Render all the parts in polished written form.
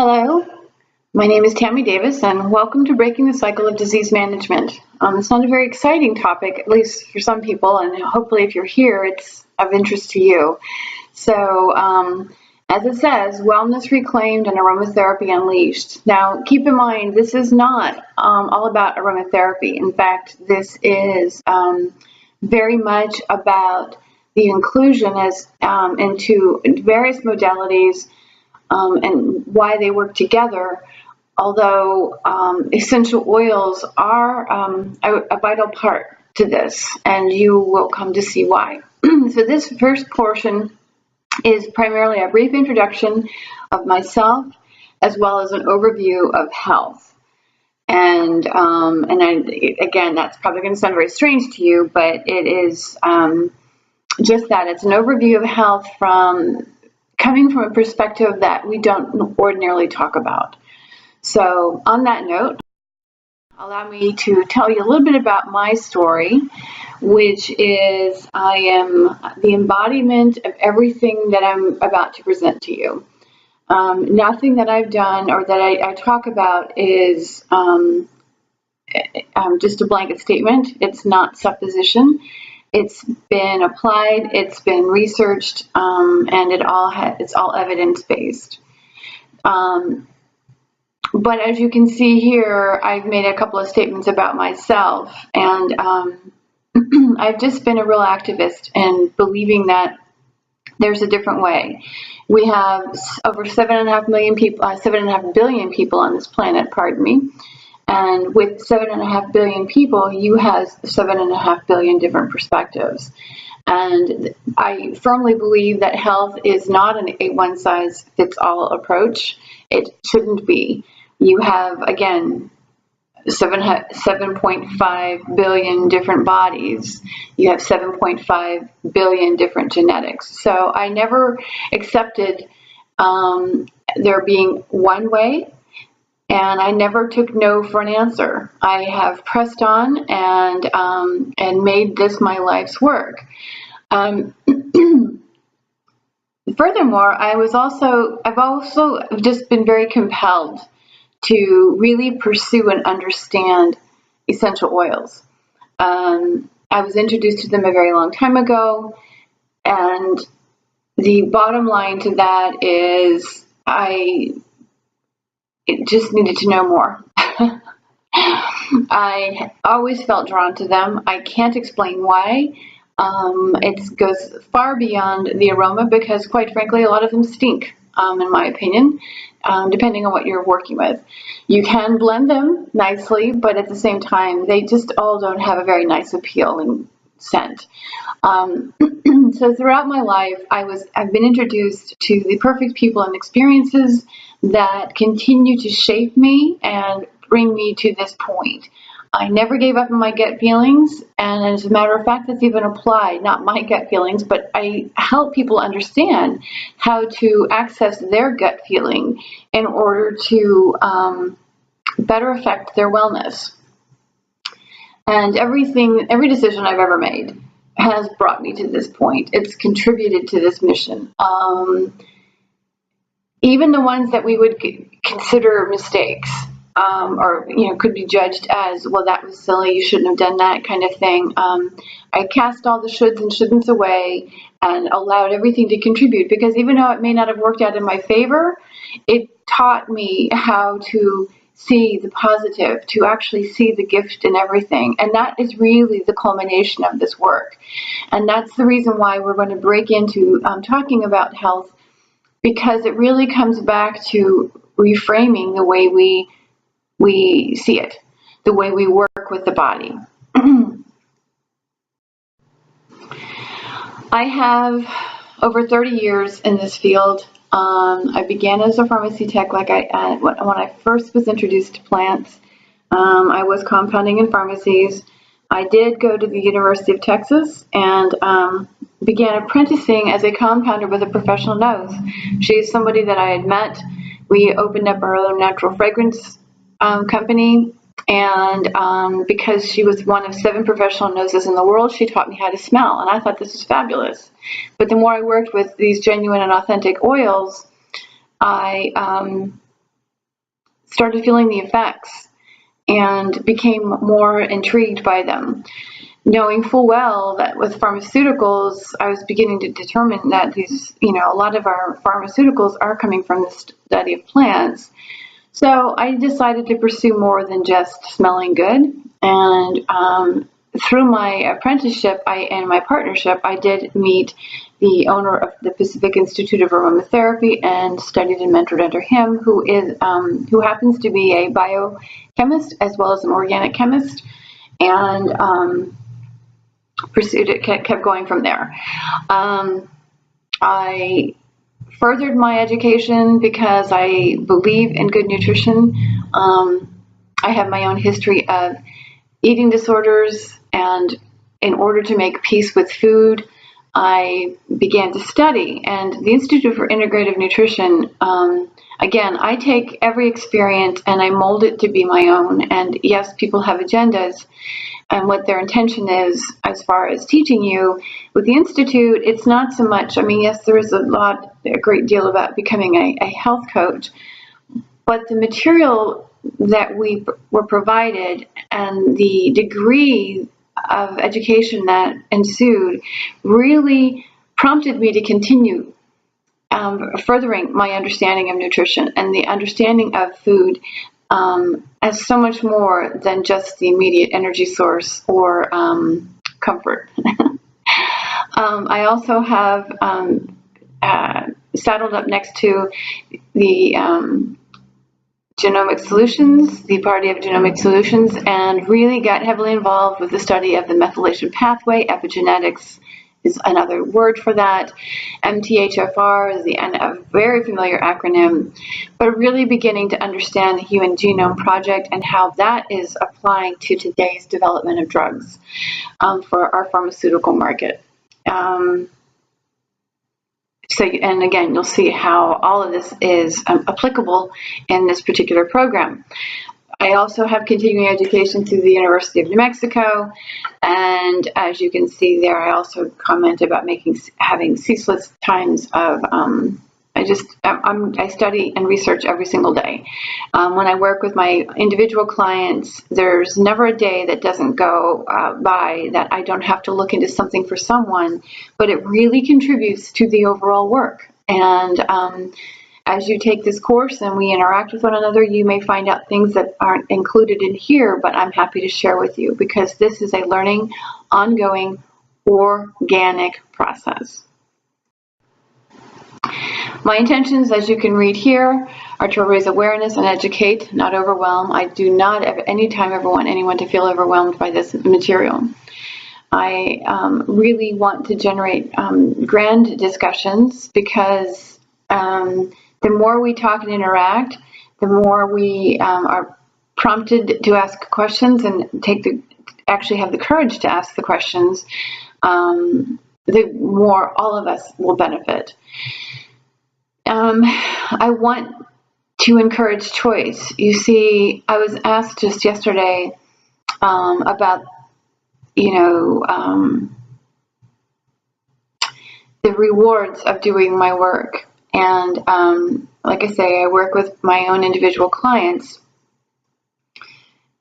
Hello, my name is Tammy Davis, and welcome to Breaking the Cycle of Disease Management. It's not a very exciting topic, at least for some people, and hopefully if you're here, it's of interest to you. So, as it says, wellness reclaimed and aromatherapy unleashed. Now, keep in mind, this is not all about aromatherapy. In fact, this is very much about the inclusion into various modalities and why they work together, although essential oils are a vital part to this, and you will come to see why. So this first portion is primarily a brief introduction of myself, as well as an overview of health. And again, that's probably going to sound very strange to you, but it is just that. It's an overview of health coming from a perspective that we don't ordinarily talk about. So on that note, allow me to tell you a little bit about my story, which is I am the embodiment of everything that I'm about to present to you. Nothing that I've done or that I talk about is just a blanket statement. It's not supposition. It's been applied, it's been researched, and it's all evidence-based. But as you can see here, I've made a couple of statements about myself, and I've just been a real activist in believing that there's a different way. We have over 7.5 billion people on this planet, pardon me. And with 7.5 billion people, you have 7.5 billion different perspectives. And I firmly believe that health is not a one-size-fits-all approach. It shouldn't be. You have, again, 7.5 billion different bodies. You have 7.5 billion different genetics. So I never accepted there being one way. And I never took no for an answer. I have pressed on and made this my life's work. Furthermore, I've also just been very compelled to really pursue and understand essential oils. I was introduced to them a very long time ago, and the bottom line to that is I just needed to know more. I always felt drawn to them. I can't explain why. It goes far beyond the aroma because, quite frankly, a lot of them stink, in my opinion, depending on what you're working with. You can blend them nicely, but at the same time, they just all don't have a very nice appealing scent. So throughout my life, I've been introduced to the perfect people and experiences that continue to shape me and bring me to this point. I never gave up on my gut feelings, and as a matter of fact, that's even applied, not my gut feelings, but I help people understand how to access their gut feeling in order to better affect their wellness. And every decision I've ever made has brought me to this point. It's contributed to this mission. Even the ones that we would consider mistakes, or could be judged as, well, that was silly, you shouldn't have done that kind of thing. I cast all the shoulds and shouldn'ts away and allowed everything to contribute, because even though it may not have worked out in my favor, it taught me how to see the positive, to actually see the gift in everything. And that is really the culmination of this work. And that's the reason why we're going to break into talking about health, because it really comes back to reframing the way we see it, the way we work with the body. I have over 30 years in this field. I began as a pharmacy tech when I first was introduced to plants. I was compounding in pharmacies. I did go to the University of Texas and began apprenticing as a compounder with a professional nose. She's somebody that I had met. We opened up our own natural fragrance company, and because she was one of 7 professional noses in the world, she taught me how to smell, and I thought this was fabulous. But the more I worked with these genuine and authentic oils, I started feeling the effects and became more intrigued by them, knowing full well that with pharmaceuticals, I was beginning to determine that these, a lot of our pharmaceuticals are coming from the study of plants. So I decided to pursue more than just smelling good. And through my apprenticeship and my partnership, I did meet the owner of the Pacific Institute of Aromatherapy and studied and mentored under him, who happens to be a biochemist as well as an organic chemist, and pursued it, kept going from there. I furthered my education because I believe in good nutrition. I have my own history of eating disorders, and in order to make peace with food, I began to study. And the Institute for Integrative Nutrition, again, I take every experience and I mold it to be my own. And yes, people have agendas and what their intention is as far as teaching you. With the Institute, it's not so much, yes, there is a great deal about becoming a health coach, but the material that we were provided and the degree of education that ensued really prompted me to continue furthering my understanding of nutrition and the understanding of food as so much more than just the immediate energy source or comfort. I also have saddled up next to the Genomic Solutions, the Party of Genomic Solutions, and really got heavily involved with the study of the methylation pathway. Epigenetics is another word for that. MTHFR is a very familiar acronym, but really beginning to understand the Human Genome Project and how that is applying to today's development of drugs for our pharmaceutical market. And again, you'll see how all of this is applicable in this particular program. I also have continuing education through the University of New Mexico, and as you can see there, I also comment about having ceaseless times of I study and research every single day. When I work with my individual clients, there's never a day that doesn't go by that I don't have to look into something for someone, but it really contributes to the overall work. And as you take this course and we interact with one another, you may find out things that aren't included in here, but I'm happy to share with you because this is a learning, ongoing, organic process. My intentions, as you can read here, are to raise awareness and educate, not overwhelm. I do not at any time ever want anyone to feel overwhelmed by this material. I really want to generate grand discussions because the more we talk and interact, the more we are prompted to ask questions and actually have the courage to ask the questions, the more all of us will benefit. I want to encourage choice. You see, I was asked just yesterday about, the rewards of doing my work. And like I say, I work with my own individual clients.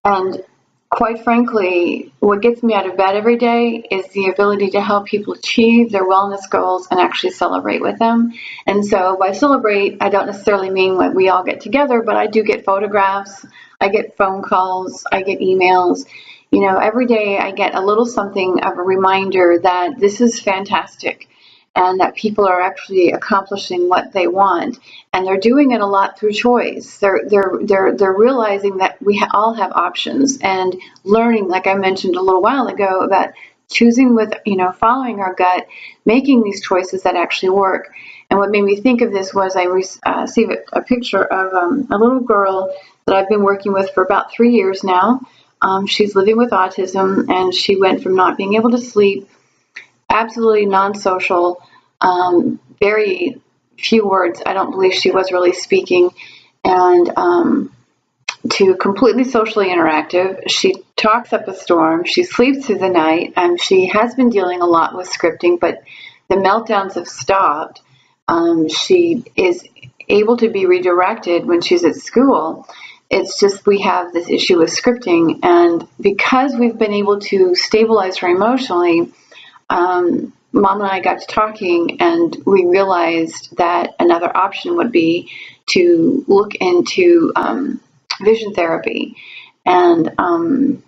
And quite frankly, what gets me out of bed every day is the ability to help people achieve their wellness goals and actually celebrate with them. And so by celebrate, I don't necessarily mean when we all get together, but I do get photographs, I get phone calls, I get emails. Every day I get a little something of a reminder that this is fantastic and that people are actually accomplishing what they want, and they're doing it a lot through choice. They're realizing that we all have options and learning, like I mentioned a little while ago, about choosing with, following our gut, making these choices that actually work. And what made me think of this was I received a picture of a little girl that I've been working with for about 3 years now. She's living with autism, and she went from not being able to sleep, absolutely non-social, very few words. I don't believe she was really speaking, and to completely socially interactive. She talks up a storm. She sleeps through the night, and she has been dealing a lot with scripting, but the meltdowns have stopped. She is able to be redirected when she's at school, It's just we have this issue with scripting, and because we've been able to stabilize her emotionally, Mom and I got to talking, and we realized that another option would be to look into vision therapy. And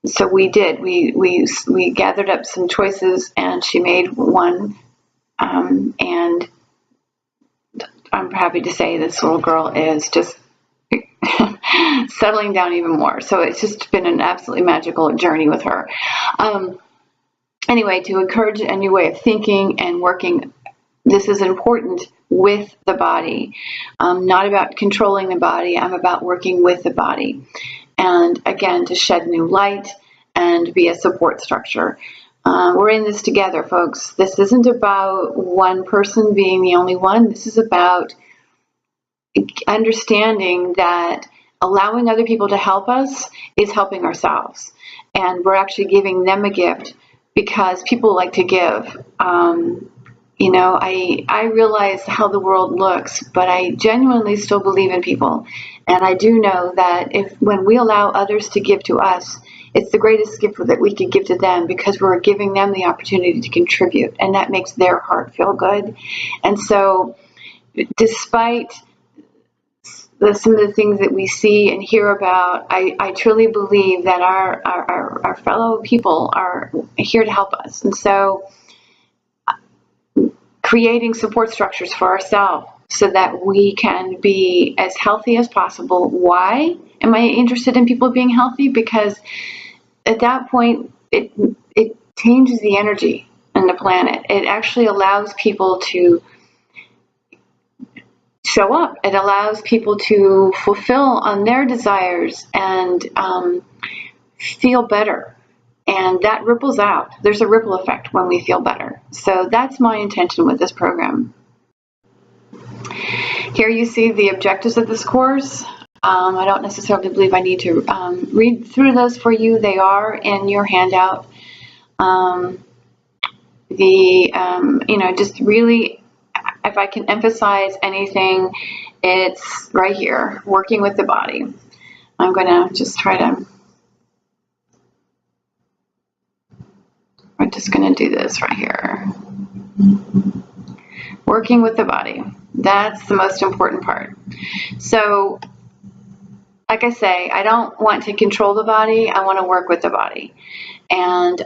so we did. We gathered up some choices, and she made one. And I'm happy to say this little girl is just settling down even more. So it's just been an absolutely magical journey with her. Anyway, to encourage a new way of thinking and working, this is important with the body. Not about controlling the body. I'm about working with the body. And again, to shed new light and be a support structure. We're in this together, folks. This isn't about one person being the only one. This is about understanding that allowing other people to help us is helping ourselves. And we're actually giving them a gift because people like to give. You know, I realize how the world looks, but I genuinely still believe in people. And I do know that when we allow others to give to us, it's the greatest gift that we could give to them, because we're giving them the opportunity to contribute, and that makes their heart feel good. And so despite some of the things that we see and hear about, I truly believe that our fellow people are here to help us. And so creating support structures for ourselves so that we can be as healthy as possible. Why am I interested in people being healthy? Because at that point, it changes the energy on the planet. It actually allows people to show up. It allows people to fulfill on their desires and feel better. And that ripples out. There's a ripple effect when we feel better. So that's my intention with this program. Here you see the objectives of this course. I don't necessarily believe I need to read through those for you. They are in your handout. Just really, if I can emphasize anything, it's right here, working with the body. I'm going to just we're just going to do this right here. Working with the body. That's the most important part. So, like I say, I don't want to control the body. I want to work with the body. And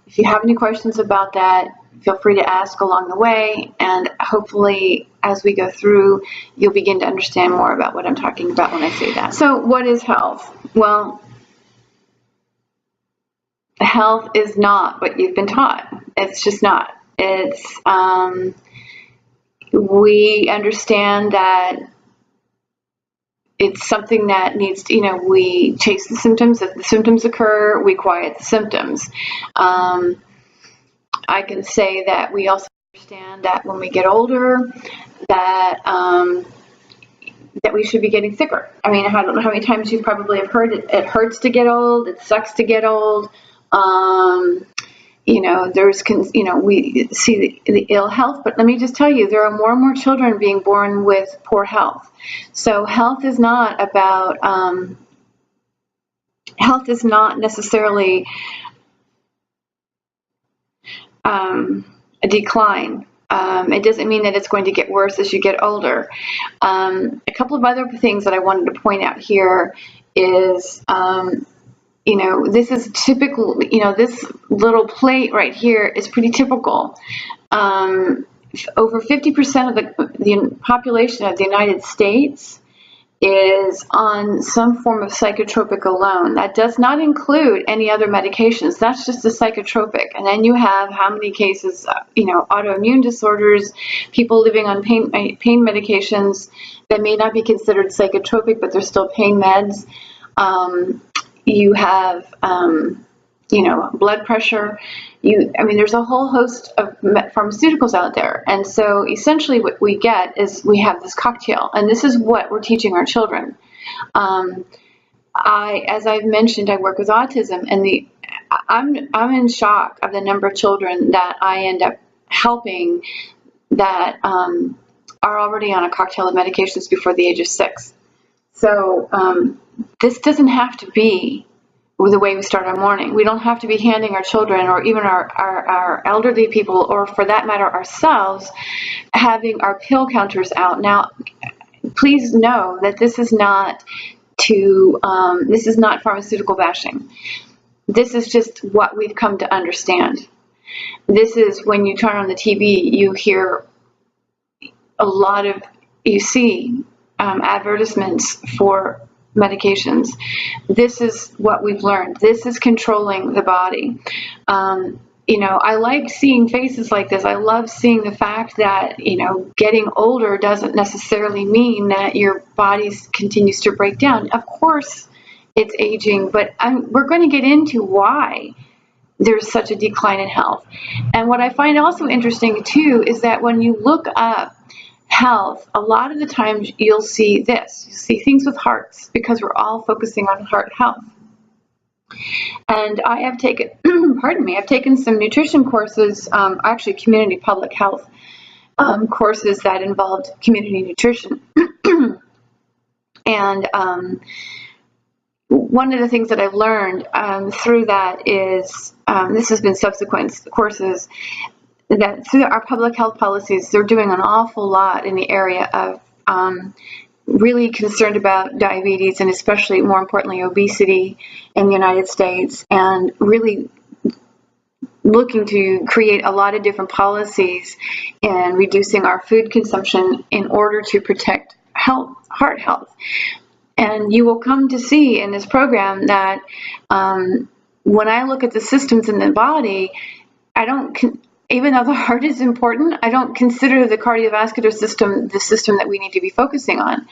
if you have any questions about that, feel free to ask along the way. And hopefully, as we go through, you'll begin to understand more about what I'm talking about when I say that. So, what is health? Well, health is not what you've been taught. It's just not. It's, we understand that it's something that needs to, we chase the symptoms. If the symptoms occur, we quiet the symptoms. I can say that we also understand that when we get older, that we should be getting sicker. I mean, I don't know how many times you probably have heard it. It hurts to get old. It sucks to get old. We see the ill health, but let me just tell you, there are more and more children being born with poor health. So health is not about, health is not necessarily a decline. It doesn't mean that it's going to get worse as you get older. A couple of other things that I wanted to point out here is, this is typical, this little plate right here is pretty typical. Over 50% of the population of the United States is on some form of psychotropic alone. That does not include any other medications. That's just a psychotropic. And then you have how many cases, autoimmune disorders, people living on pain medications that may not be considered psychotropic, but they're still pain meds. You have, blood pressure. There's a whole host of pharmaceuticals out there. And so essentially what we get is we have this cocktail, and this is what we're teaching our children. As I've mentioned, I work with autism, and I'm in shock of the number of children that I end up helping that are already on a cocktail of medications before the age of 6. So this doesn't have to be the way we start our morning. We don't have to be handing our children or even our elderly people, or for that matter ourselves, having our pill counters out. Now, please know that this is not pharmaceutical bashing. This is just what we've come to understand. This is when you turn on the TV, you hear you see advertisements for medications. This is what we've learned. This is controlling the body. I like seeing faces like this. I love seeing the fact that, getting older doesn't necessarily mean that your body continues to break down. Of course, it's aging, but we're going to get into why there's such a decline in health. And what I find also interesting, too, is that when you look up health, a lot of the times you'll see this. You see things with hearts, because we're all focusing on heart health. And I have taken, I've taken some nutrition courses, actually community public health courses that involved community nutrition. And one of the things that I've learned through that is, this has been subsequent courses, that through our public health policies, they're doing an awful lot in the area of really concerned about diabetes, and especially, more importantly, obesity in the United States, and really looking to create a lot of different policies in reducing our food consumption in order to protect heart health. And you will come to see in this program that when I look at the systems in the body, even though the heart is important, I don't consider the cardiovascular system the system that we need to be focusing on.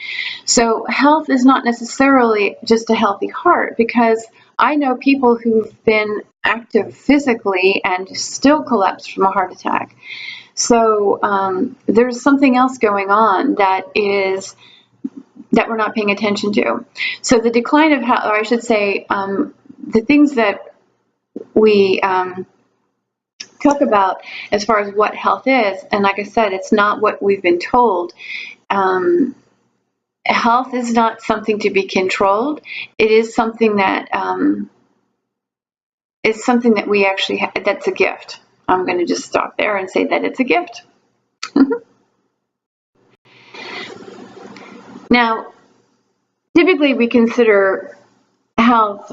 So health is not necessarily just a healthy heart, because I know people who've been active physically and still collapsed from a heart attack. So there's something else going on that we're not paying attention to. So the decline of health, or I should say, the things that we talk about as far as what health is, and like I said, it's not what we've been told. Health is not something to be controlled. It is something that we actually have. That's a gift. I'm going to just stop there and say that it's a gift. Now, typically we consider health,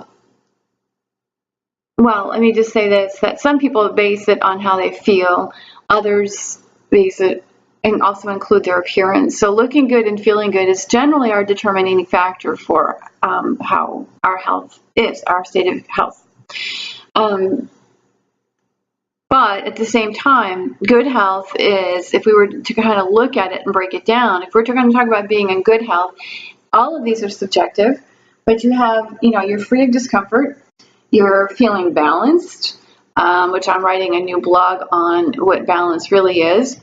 well, let me just say this, that some people base it on how they feel, others base it and also include their appearance. So looking good and feeling good is generally our determining factor for how our health is, our state of health. But at the same time, good health is, if we were to kind of look at it and break it down, if we're going to talk about being in good health, all of these are subjective, but you have, you're free of discomfort, you're feeling balanced, which I'm writing a new blog on what balance really is,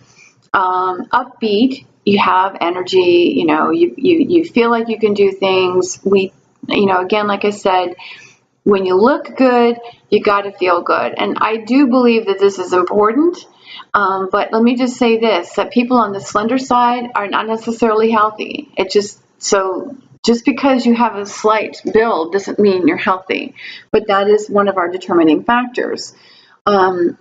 upbeat, you have energy, you feel like you can do things. Again, like I said, when you look good, you got to feel good. And I do believe that this is important. But let me just say this, that people on the slender side are not necessarily healthy. Just because you have a slight build doesn't mean you're healthy. But that is one of our determining factors. And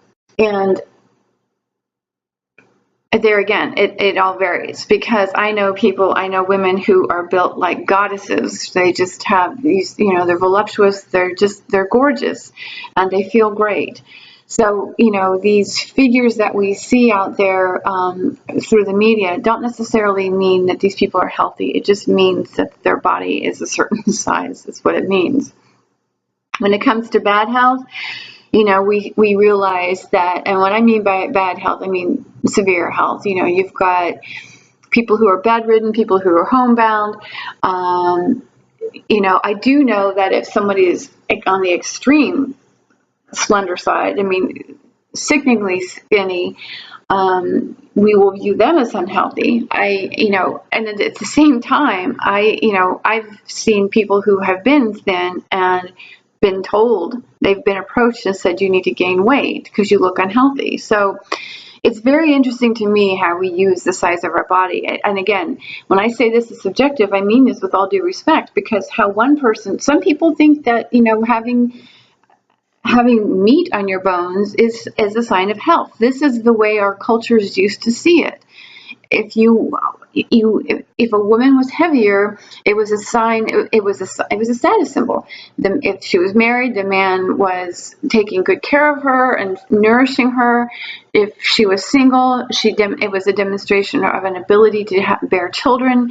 there again, it all varies, because I know women who are built like goddesses. They just have these, they're voluptuous, they're gorgeous, and they feel great. So, these figures that we see out there through the media don't necessarily mean that these people are healthy. It just means that their body is a certain size. That's what it means. When it comes to bad health, we realize that, and what I mean by bad health, I mean severe health. You've got people who are bedridden, people who are homebound. I do know that if somebody is on the extreme slender side, sickeningly skinny, we will view them as unhealthy. And at the same time, I've seen people who have been thin and been told, they've been approached and said, you need to gain weight because you look unhealthy. So, it's very interesting to me how we use the size of our body. And again, when I say this is subjective, I mean this with all due respect, because how one person, some people think that, having meat on your bones is a sign of health. This is the way our cultures used to see it. If if a woman was heavier, it was a sign. It was a status symbol. If she was married, the man was taking good care of her and nourishing her. If she was single, it was a demonstration of an ability to bear children.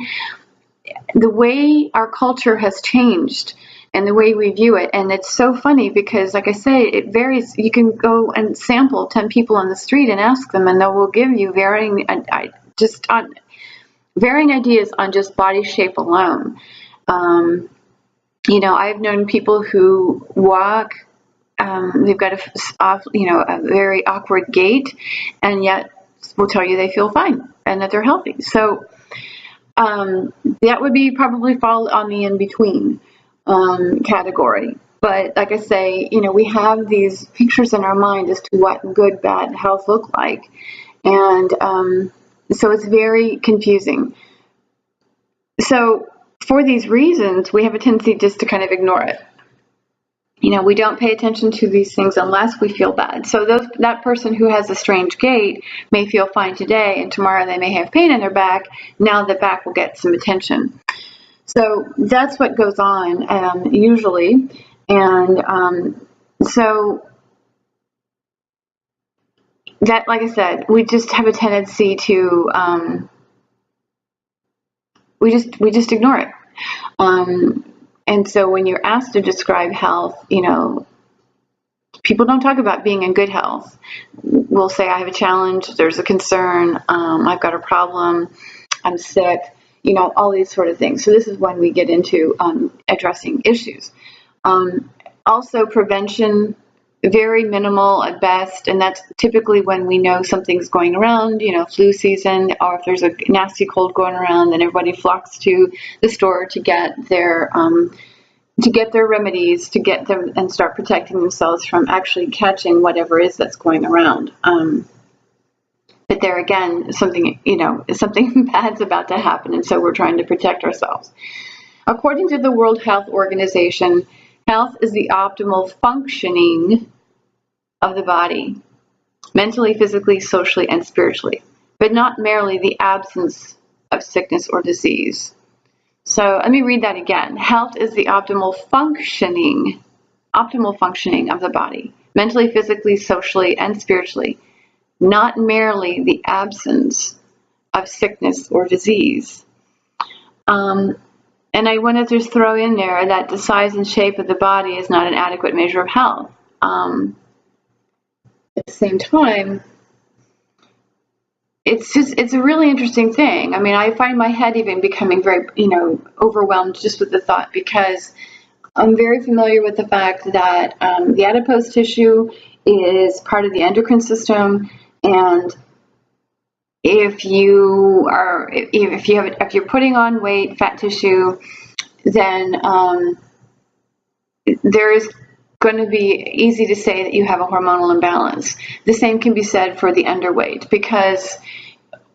The way our culture has changed and the way we view it. And it's so funny because, like I say, it varies. You can go and sample 10 people on the street and ask them, and they will give you varying ideas on just body shape alone. I've known people who walk, they've got a very awkward gait, and yet will tell you they feel fine and that they're healthy. So that would be probably fall on the in-between category. But like I say, we have these pictures in our mind as to what good, bad health look like. And so it's very confusing. So for these reasons, we have a tendency just to kind of ignore it. We don't pay attention to these things unless we feel bad. So that person who has a strange gait may feel fine today, and tomorrow they may have pain in their back. Now the back will get some attention. So that's what goes on usually. And so that, like I said, we just have a tendency to we just ignore it. And so when you're asked to describe health, people don't talk about being in good health. We'll say, I have a challenge, there's a concern, I've got a problem, I'm sick, all these sort of things. So this is when we get into addressing issues. Also, prevention, very minimal at best, and that's typically when we know something's going around, flu season, or if there's a nasty cold going around, then everybody flocks to the store to get their remedies, to get them and start protecting themselves from actually catching whatever is that's going around. But there again, something bad's about to happen, and so we're trying to protect ourselves. According to the World Health Organization, health is the optimal functioning of the body, mentally, physically, socially, and spiritually, but not merely the absence of sickness or disease. So let me read that again. Health is the optimal functioning of the body, mentally, physically, socially, and spiritually, not merely the absence of sickness or disease. And I want to just throw in there that the size and shape of the body is not an adequate measure of health. At the same time, it's a really interesting thing. I mean, I find my head even becoming very, overwhelmed just with the thought, because I'm very familiar with the fact that the adipose tissue is part of the endocrine system, and if you're putting on weight, fat tissue, then there is going to be easy to say that you have a hormonal imbalance. The same can be said for the underweight, because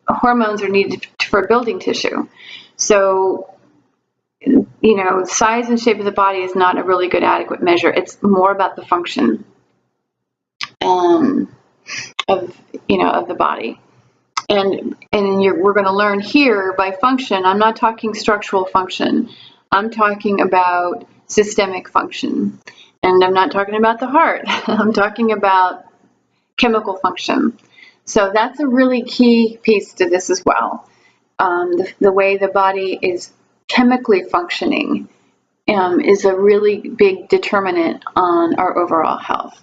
hormones are needed for building tissue. So, size and shape of the body is not a really good adequate measure. It's more about the function of the body. And we're going to learn here by function. I'm not talking structural function. I'm talking about systemic function. And I'm not talking about the heart. I'm talking about chemical function. So that's a really key piece to this as well. The way the body is chemically functioning is a really big determinant on our overall health.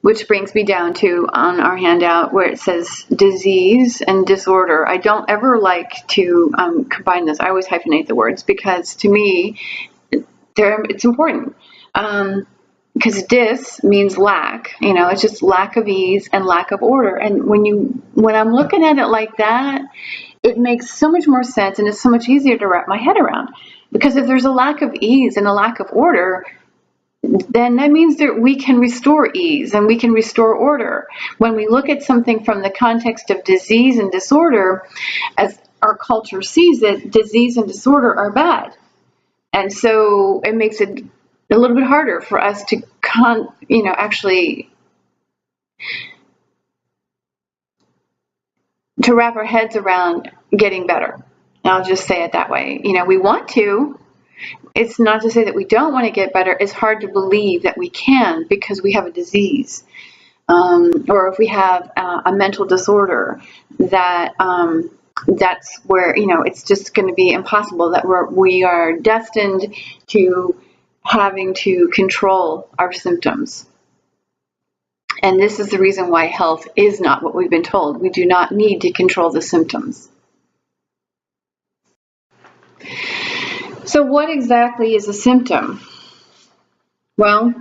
Which brings me down to on our handout where it says disease and disorder. I don't ever like to combine this. I always hyphenate the words, because to me, it's important. Because dis means lack, it's just lack of ease and lack of order. And when I'm looking at it like that, it makes so much more sense, and it's so much easier to wrap my head around. Because if there's a lack of ease and a lack of order, then that means that we can restore ease and we can restore order. When we look at something from the context of disease and disorder, as our culture sees it, disease and disorder are bad. And so it makes it a little bit harder for us to actually to wrap our heads around getting better. I'll just say it that way. We want to. It's not to say that we don't want to get better. It's hard to believe that we can because we have a disease, or if we have a mental disorder that that's where it's just going to be impossible, that we are destined to having to control our symptoms. And this is the reason why health is not what we've been told. We do not need to control the symptoms. So what exactly is a symptom? Well,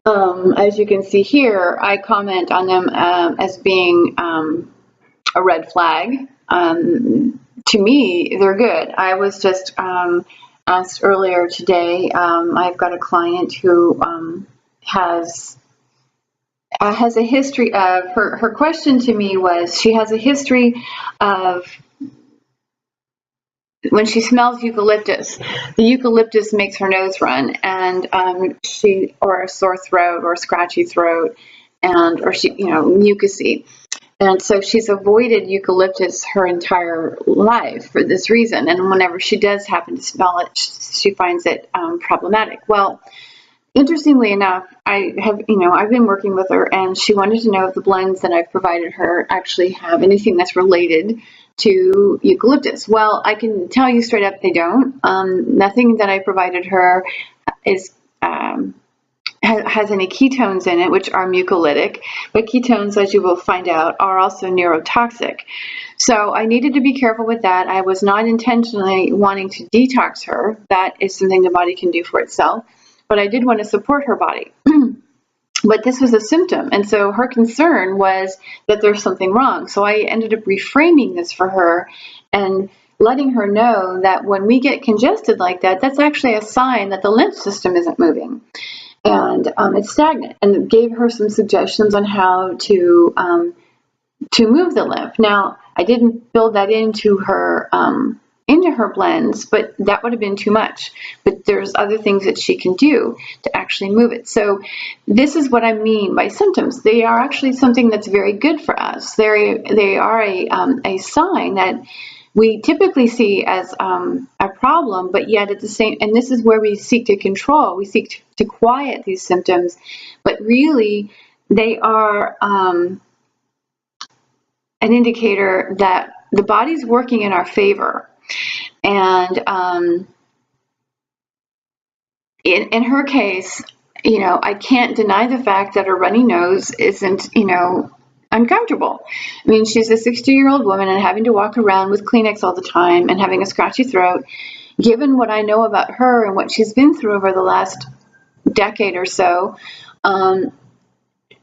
as you can see here, I comment on them as being a red flag. To me, they're good. I was just asked earlier today, I've got a client who has a history of, her question to me was, she has a history of when she smells eucalyptus, the eucalyptus makes her nose run, and or a sore throat or a scratchy throat, or she, mucusy. And so she's avoided eucalyptus her entire life for this reason. And whenever she does happen to smell it, she finds it problematic. Well, interestingly enough, I've been working with her, and she wanted to know if the blends that I've provided her actually have anything that's related to eucalyptus. Well, I can tell you straight up, they don't. Nothing that I provided her is has any ketones in it, which are mucolytic, but ketones, as you will find out, are also neurotoxic. So I needed to be careful with that. I was not intentionally wanting to detox her. That is something the body can do for itself, but I did want to support her body. But this was a symptom, and so her concern was that there's something wrong. So I ended up reframing this for her and letting her know that when we get congested like that, that's actually a sign that the lymph system isn't moving. And it's stagnant, and gave her some suggestions on how to move the lymph. Now, I didn't build that into her blends, but that would have been too much. But there's other things that she can do to actually move it. So this is what I mean by symptoms. They are actually something that's very good for us. They are a sign that we typically see as a problem, but yet at the same, and this is where we seek to control, we seek to quiet these symptoms, but really they are an indicator that the body's working in our favor. And in her case, I can't deny the fact that her runny nose isn't, uncomfortable. I mean, she's a 60-year-old woman and having to walk around with Kleenex all the time and having a scratchy throat. Given what I know about her and what she's been through over the last decade or so,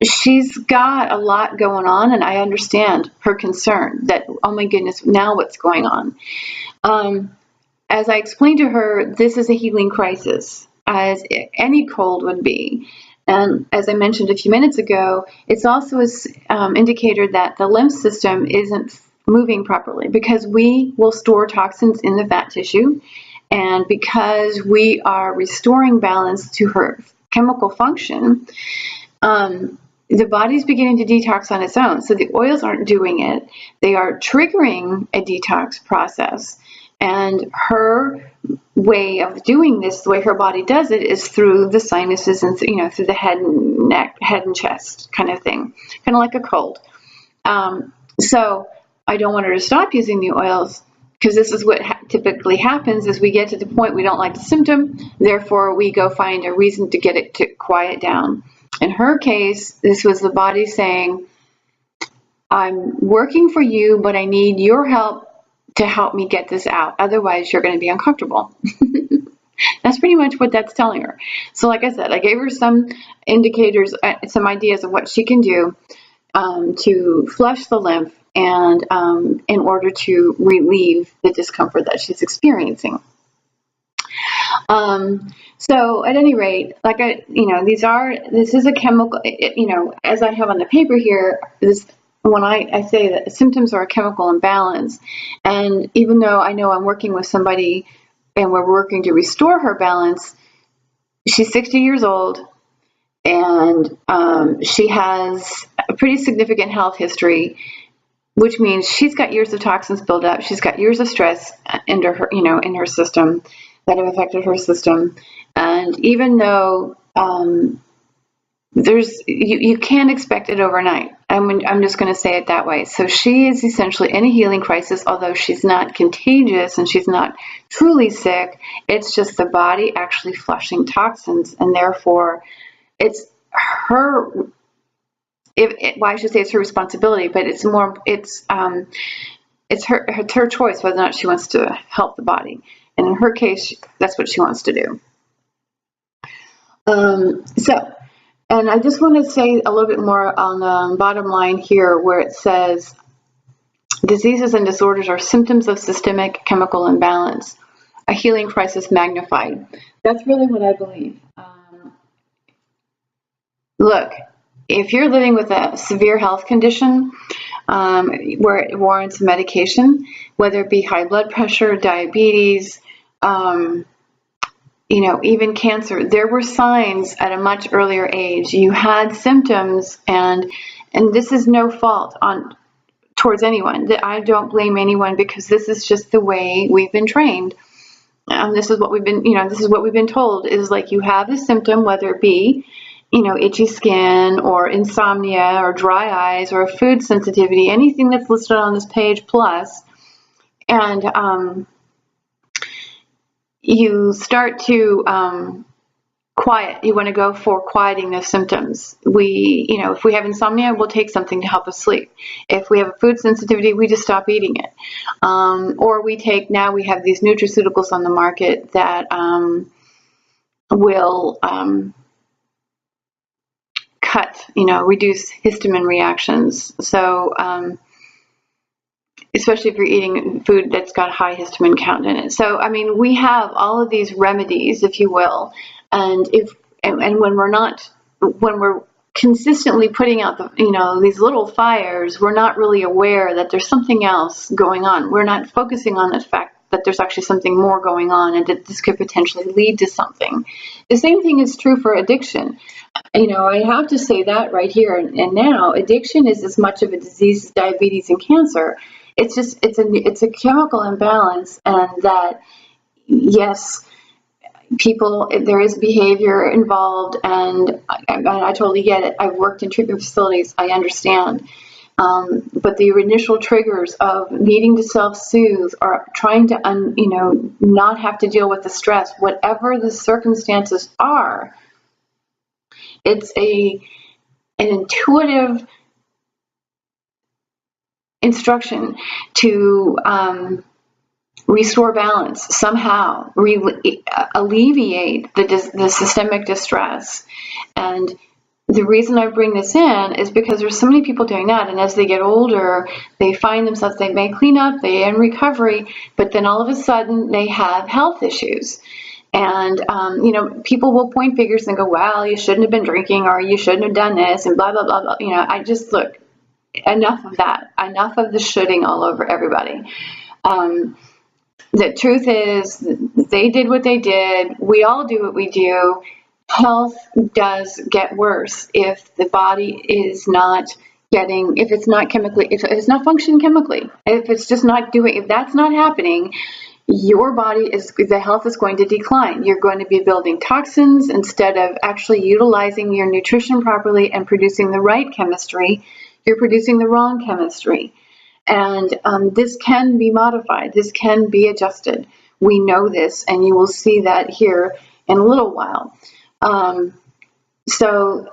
she's got a lot going on, and I understand her concern that, oh my goodness, now what's going on? As I explained to her, this is a healing crisis, as any cold would be. And as I mentioned a few minutes ago, it's also an indicator that the lymph system isn't moving properly, because we will store toxins in the fat tissue. And because we are restoring balance to her chemical function, the body's beginning to detox on its own. So the oils aren't doing it. They are triggering a detox process. And her way of doing this, the way her body does it, is through the sinuses and through the head and neck, head and chest kind of thing, kind of like a cold. So I don't want her to stop using the oils, because this is what typically happens: is we get to the point we don't like the symptom, therefore we go find a reason to get it to quiet down. In her case, this was the body saying, I'm working for you, but I need your help to help me get this out. Otherwise, you're going to be uncomfortable. That's pretty much what that's telling her. So like I said, I gave her some indicators, some ideas of what she can do to flush the lymph and in order to relieve the discomfort that she's experiencing. So at any rate, like this is a chemical, as I have on the paper here, when I say that symptoms are a chemical imbalance, and even though I know I'm working with somebody and we're working to restore her balance, she's 60 years old, and she has a pretty significant health history, which means she's got years of toxins built up. She's got years of stress into her, in her system that have affected her system. And even though you can't expect it overnight. I'm just going to say it that way. So she is essentially in a healing crisis, although she's not contagious and she's not truly sick. It's just the body actually flushing toxins, and therefore it's her. Well, I should say it's her responsibility, but it's her choice whether or not she wants to help the body. And in her case, that's what she wants to do. And I just want to say a little bit more on the bottom line here, where it says diseases and disorders are symptoms of systemic chemical imbalance, a healing crisis magnified. That's really what I believe. Look, if you're living with a severe health condition where it warrants medication, whether it be high blood pressure, diabetes, even cancer, there were signs at a much earlier age. You had symptoms, and this is no fault towards anyone. I don't blame anyone, because this is just the way we've been trained. This is what we've been told, is like, you have a symptom, whether it be itchy skin or insomnia or dry eyes or food sensitivity, anything that's listed on this page plus, and you start to quiet. You want to go for quieting those symptoms. If we have insomnia, we'll take something to help us sleep. If we have a food sensitivity, we just stop eating it. Or now we have these nutraceuticals on the market that will reduce histamine reactions. So, especially if you're eating food that's got a high histamine count in it. So, we have all of these remedies, if you will, and when we're consistently putting out these little fires, we're not really aware that there's something else going on. We're not focusing on the fact that there's actually something more going on, and that this could potentially lead to something. The same thing is true for addiction. I have to say that right here and now, addiction is as much of a disease as diabetes and cancer. It's a chemical imbalance, and that, yes, there is behavior involved, and I totally get it. I've worked in treatment facilities. I understand. But the initial triggers of needing to self-soothe, or trying to, not have to deal with the stress, whatever the circumstances are, it's an intuitive instruction to restore balance, somehow alleviate the systemic distress. And the reason I bring this in is because there's so many people doing that, and as they get older, they find themselves, they may clean up, they're in recovery, but then all of a sudden they have health issues. And, people will point fingers and go, well, you shouldn't have been drinking, or you shouldn't have done this, and blah, blah, blah, blah. I just, look, enough of that. Enough of the shoulding all over everybody. The truth is, they did what they did. We all do what we do. Health does get worse if the body is not if it's not functioning chemically, if it's just not doing, if that's not happening, the health is going to decline. You're going to be building toxins instead of actually utilizing your nutrition properly and producing the right chemistry. You're producing the wrong chemistry. And this can be modified. This can be adjusted. We know this, and you will see that here in a little while. So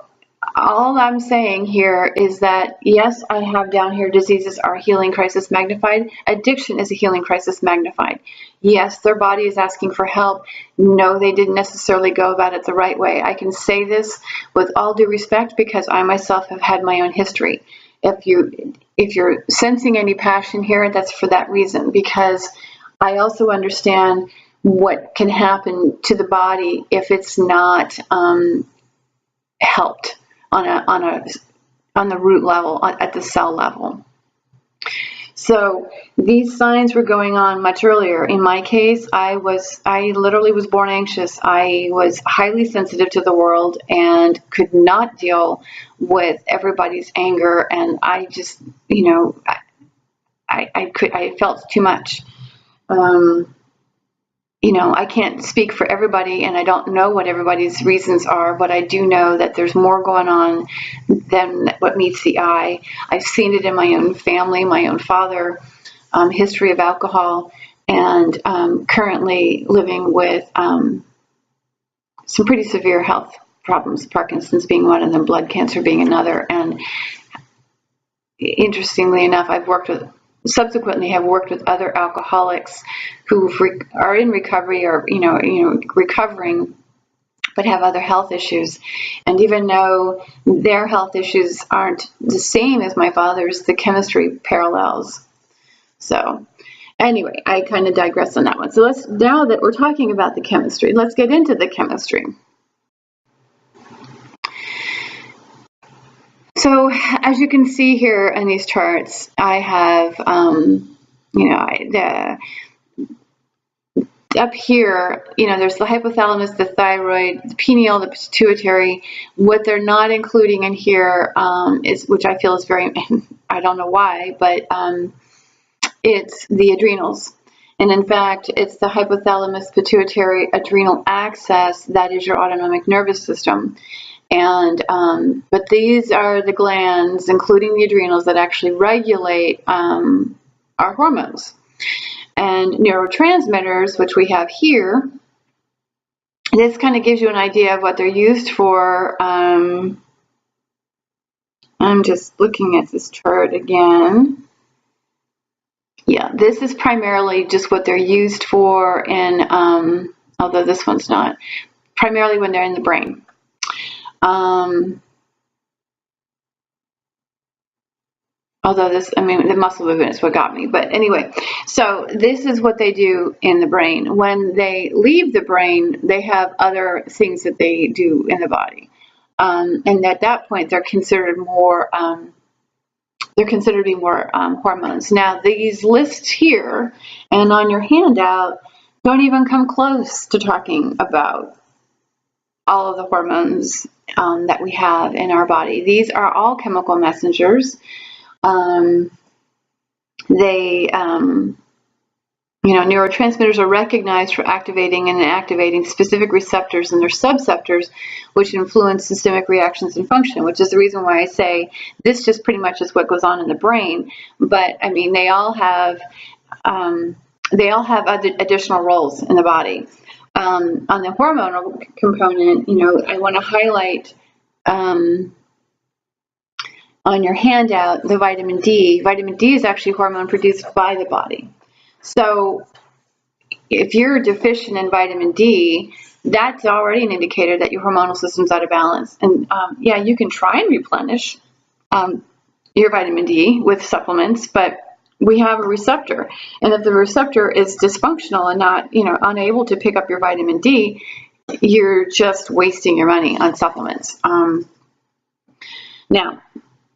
all I'm saying here is that, yes, I have down here diseases are healing crisis magnified. Addiction is a healing crisis magnified. Yes, their body is asking for help. No, they didn't necessarily go about it the right way. I can say this with all due respect because I myself have had my own history. If you're sensing any passion here, that's for that reason, because I also understand what can happen to the body if it's not helped on the root level, at the cell level. So these signs were going on much earlier. In my case, I literally was born anxious. I was highly sensitive to the world and could not deal with everybody's anger. And I just, I felt too much. I can't speak for everybody, and I don't know what everybody's reasons are, but I do know that there's more going on than what meets the eye. I've seen it in my own family, my own father, history of alcohol, and currently living with some pretty severe health problems, Parkinson's being one, and then blood cancer being another. And interestingly enough, subsequently have worked with other alcoholics who are in recovery or recovering, but have other health issues. And even though their health issues aren't the same as my father's, the chemistry parallels. So anyway, I kind of digress on that one. So now that we're talking about the chemistry, let's get into the chemistry. So as you can see here in these charts, I have, up here, there's the hypothalamus, the thyroid, the pineal, the pituitary. What they're not including in here which I feel is very, I don't know why, but it's the adrenals. And in fact, it's the hypothalamus, pituitary, adrenal axis that is your autonomic nervous system. And but these are the glands, including the adrenals, that actually regulate our hormones and neurotransmitters, which we have here. This kind of gives you an idea of what they're used for. I'm just looking at this chart again. Yeah, this is primarily just what they're used for in, although this one's not, primarily when they're in the brain. Although the muscle movement is what got me. But anyway, so this is what they do in the brain. When they leave the brain, they have other things that they do in the body. And at that point, they're considered more, to be more hormones. Now, these lists here and on your handout don't even come close to talking about all of the hormones that we have in our body. These are all chemical messengers. Neurotransmitters are recognized for activating and inactivating specific receptors and their subceptors, which influence systemic reactions and function, which is the reason why I say this just pretty much is what goes on in the brain. But they all have other additional roles in the body. On the hormonal component, I want to highlight on your handout the vitamin D. Vitamin D is actually a hormone produced by the body. So if you're deficient in vitamin D, that's already an indicator that your hormonal system's out of balance. And you can try and replenish your vitamin D with supplements, but we have a receptor. And if the receptor is dysfunctional and not, unable to pick up your vitamin D, you're just wasting your money on supplements. Now,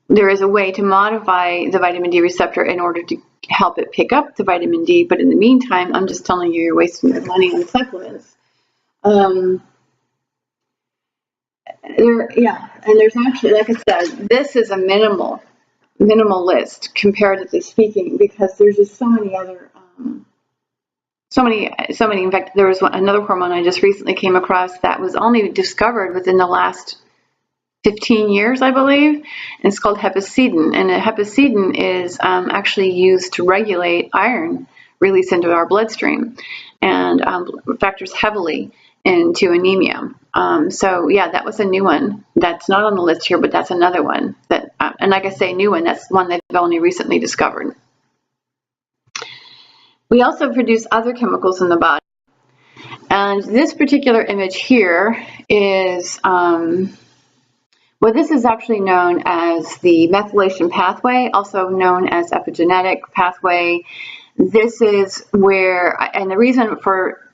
there is a way to modify the vitamin D receptor in order to help it pick up the vitamin D, but in the meantime, I'm just telling you, you're wasting your money on supplements. And there's actually, like I said, this is a minimal list comparatively speaking, because there's just so many other, so many. In fact, there was another hormone I just recently came across that was only discovered within the last 15 years, I believe, and it's called hepcidin. And hepcidin is actually used to regulate iron release into our bloodstream and factors heavily into anemia. That was a new one that's not on the list here, but that's another one that, and like I say, new one, that's one they've only recently discovered. We also produce other chemicals in the body. And this particular image here is, this is actually known as the methylation pathway, also known as epigenetic pathway. This is where, and the reason for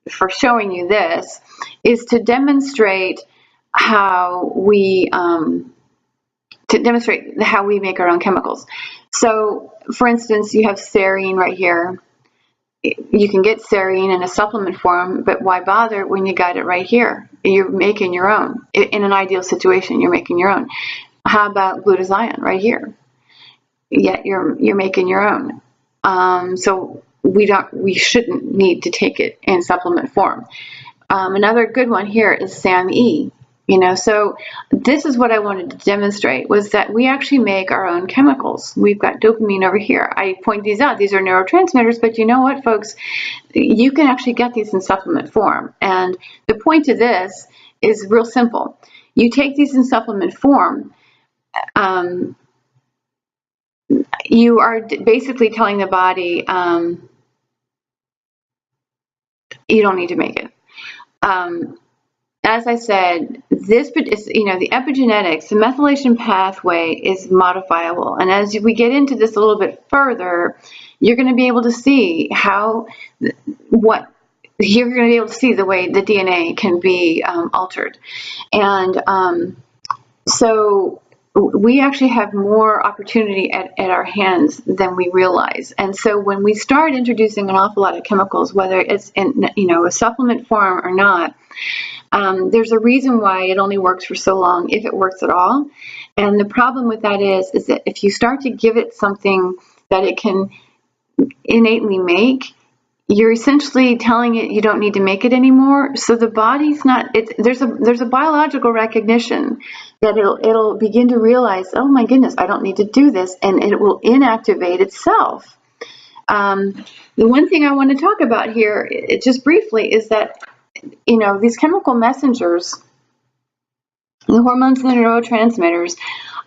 for showing you this is to demonstrate how we make our own chemicals. So, for instance, you have serine right here. You can get serine in a supplement form, but why bother when you got it right here? You're making your own. In an ideal situation, you're making your own. How about glutathione right here? Yet you're making your own. So we shouldn't need to take it in supplement form. Another good one here is SAMe. So this is what I wanted to demonstrate, was that we actually make our own chemicals. We've got dopamine over here. I point these out. These are neurotransmitters, but you know what, folks? You can actually get these in supplement form. And the point of this is real simple. You take these in supplement form, you are basically telling the body, you don't need to make it. As I said, this is, the epigenetics, the methylation pathway is modifiable. And as we get into this a little bit further, you're going to be able to see the way the DNA can be altered. And so we actually have more opportunity at our hands than we realize. And so when we start introducing an awful lot of chemicals, whether it's in a supplement form or not, there's a reason why it only works for so long, if it works at all. And the problem with that is that if you start to give it something that it can innately make, you're essentially telling it you don't need to make it anymore. So the body's not. There's a biological recognition that it'll begin to realize, oh my goodness, I don't need to do this, and it will inactivate itself. The one thing I want to talk about here, just briefly, is that these chemical messengers, the hormones and the neurotransmitters,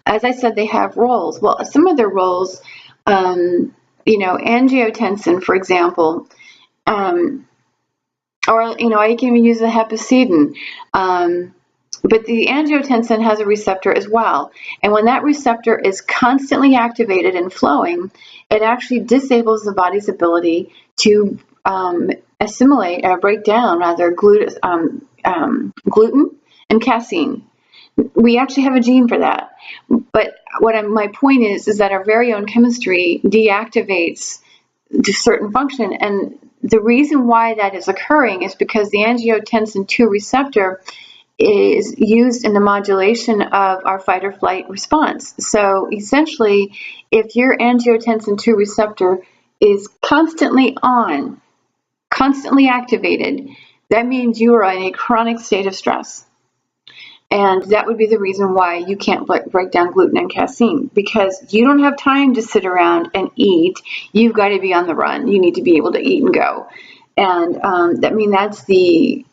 as I said, they have roles. Well, some of their roles, angiotensin, for example, or I can even use the hepcidin. But the angiotensin has a receptor as well. And when that receptor is constantly activated and flowing, it actually disables the body's ability to assimilate or break down rather gluten and casein. We actually have a gene for that. But my point is that our very own chemistry deactivates a certain function. And the reason why that is occurring is because the angiotensin 2 receptor is used in the modulation of our fight or flight response. So essentially, if your angiotensin 2 receptor is constantly on, constantly activated, that means you are in a chronic state of stress. And that would be the reason why you can't break down gluten and casein, because you don't have time to sit around and eat. You've got to be on the run. You need to be able to eat and go. And that's the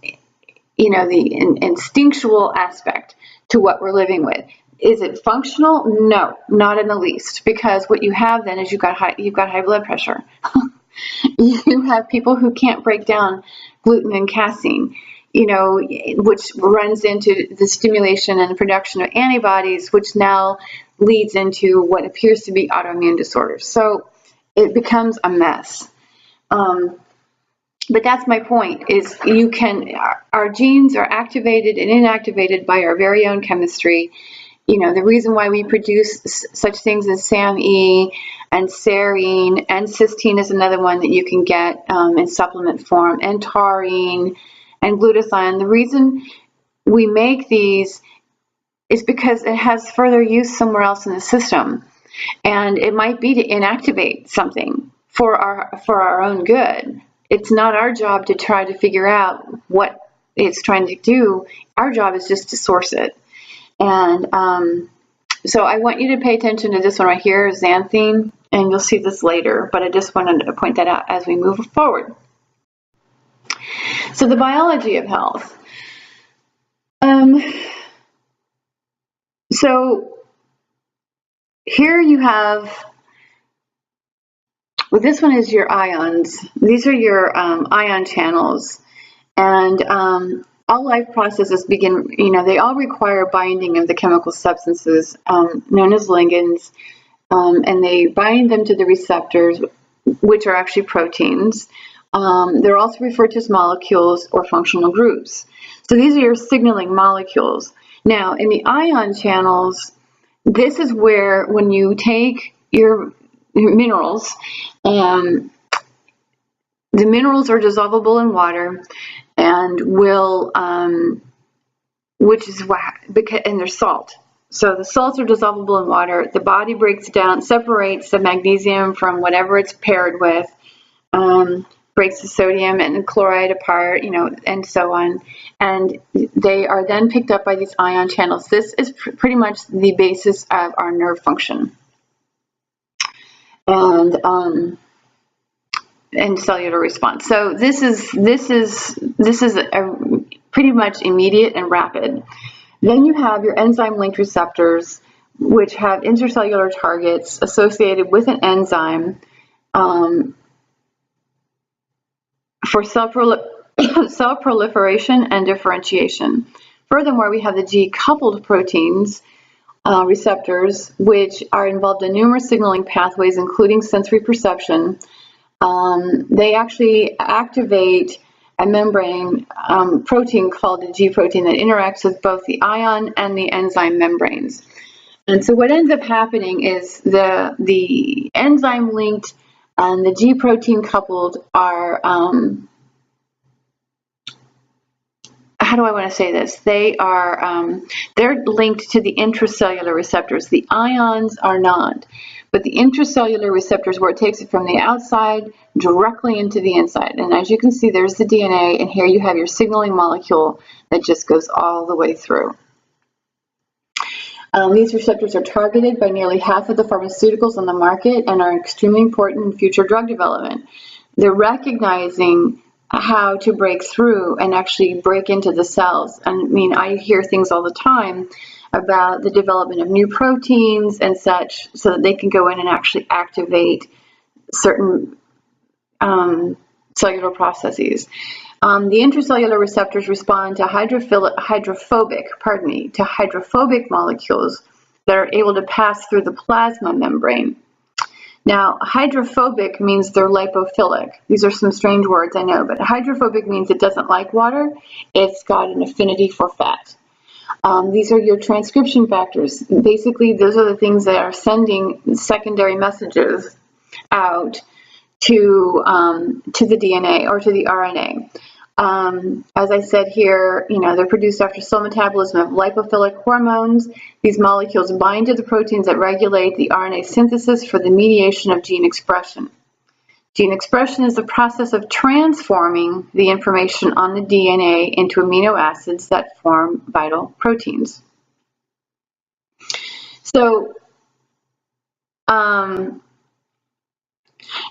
instinctual aspect to what we're living with. Is it functional? No, not in the least, because what you have then is you've got high blood pressure. You have people who can't break down gluten and casein, which runs into the stimulation and the production of antibodies, which now leads into what appears to be autoimmune disorders. So it becomes a mess. But that's my point, is our genes are activated and inactivated by our very own chemistry. The reason why we produce such things as SAMe and serine, and cysteine is another one that you can get in supplement form, and taurine and glutathione. The reason we make these is because it has further use somewhere else in the system. And it might be to inactivate something for our own good. It's not our job to try to figure out what it's trying to do. Our job is just to source it. And so I want you to pay attention to this one right here, xanthine, and you'll see this later, but I just wanted to point that out as we move forward. So the biology of health. So here you have, well, this one is your ions. These are your ion channels. And all life processes begin, they all require binding of the chemical substances known as ligands, and they bind them to the receptors, which are actually proteins. They're also referred to as molecules or functional groups. So these are your signaling molecules. Now, in the ion channels, this is where when you take your minerals, the minerals are dissolvable in water and will, which is why, and they're salt. So the salts are dissolvable in water. The body breaks down, separates the magnesium from whatever it's paired with, breaks the sodium and chloride apart, and so on. And they are then picked up by these ion channels. This is pretty much the basis of our nerve function and cellular response. So this is a pretty much immediate and rapid. Then you have your enzyme-linked receptors, which have intracellular targets associated with an enzyme for cell proliferation and differentiation. Furthermore, we have the G-coupled proteins receptors, which are involved in numerous signaling pathways, including sensory perception. They actually activate a membrane protein called the G protein that interacts with both the ion and the enzyme membranes. And so what ends up happening is the enzyme linked and the G protein coupled are, how do I want to say this? They are, they're linked to the intracellular receptors. The ions are not, but the intracellular receptors, where it takes it from the outside directly into the inside. And as you can see, there's the DNA, and here you have your signaling molecule that just goes all the way through. These receptors are targeted by nearly half of the pharmaceuticals on the market and are extremely important in future drug development. They're recognizing how to break through and actually break into the cells. I mean, I hear things all the time about the development of new proteins and such so that they can go in and actually activate certain cellular processes. The intracellular receptors respond to hydrophobic molecules that are able to pass through the plasma membrane. Now, hydrophobic means they're lipophilic. These are some strange words, I know, but hydrophobic means it doesn't like water. It's got an affinity for fat. These are your transcription factors. Basically, those are the things that are sending secondary messages out to the DNA or to the RNA. As I said here, they're produced after cell metabolism of lipophilic hormones. These molecules bind to the proteins that regulate the RNA synthesis for the mediation of gene expression. Gene expression is the process of transforming the information on the DNA into amino acids that form vital proteins. So,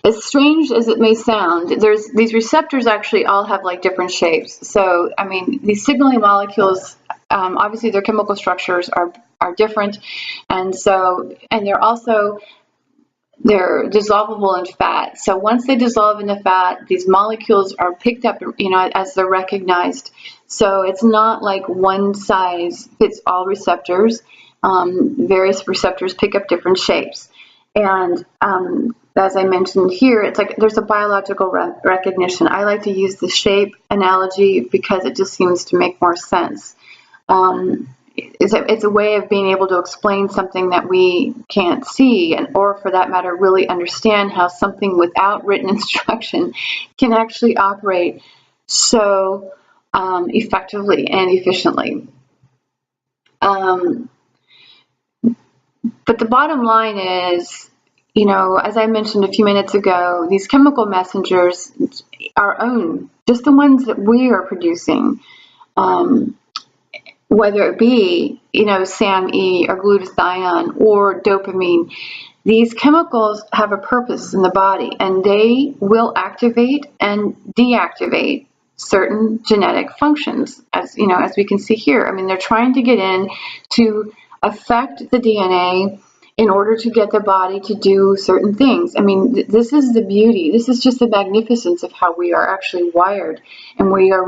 as strange as it may sound, these receptors actually all have like different shapes. So, I mean, these signaling molecules, obviously their chemical structures are different, and they're dissolvable in fat. So once they dissolve in the fat, these molecules are picked up, as they're recognized. So it's not like one size fits all receptors. Various receptors pick up different shapes. And as I mentioned here, it's like there's a biological recognition. I like to use the shape analogy because it just seems to make more sense. It's a way of being able to explain something that we can't see, or for that matter, really understand how something without written instruction can actually operate so effectively and efficiently. But the bottom line is, as I mentioned a few minutes ago, these chemical messengers, our own, just the ones that we are producing, whether it be, SAMe or glutathione or dopamine, these chemicals have a purpose in the body, and they will activate and deactivate certain genetic functions, as we can see here. I mean, they're trying to get in to affect the DNA in order to get the body to do certain things. I mean, this is the beauty. This is just the magnificence of how we are actually wired, and we are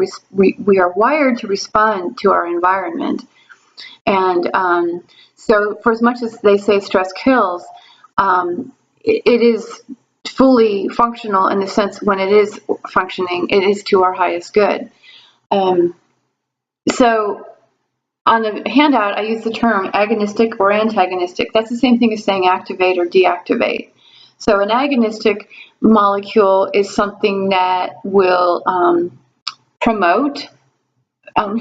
wired to respond to our environment. And so, for as much as they say stress kills, it is fully functional in the sense when it is functioning, it is to our highest good. So on the handout, I use the term agonistic or antagonistic. That's the same thing as saying activate or deactivate. So an agonistic molecule is something that will promote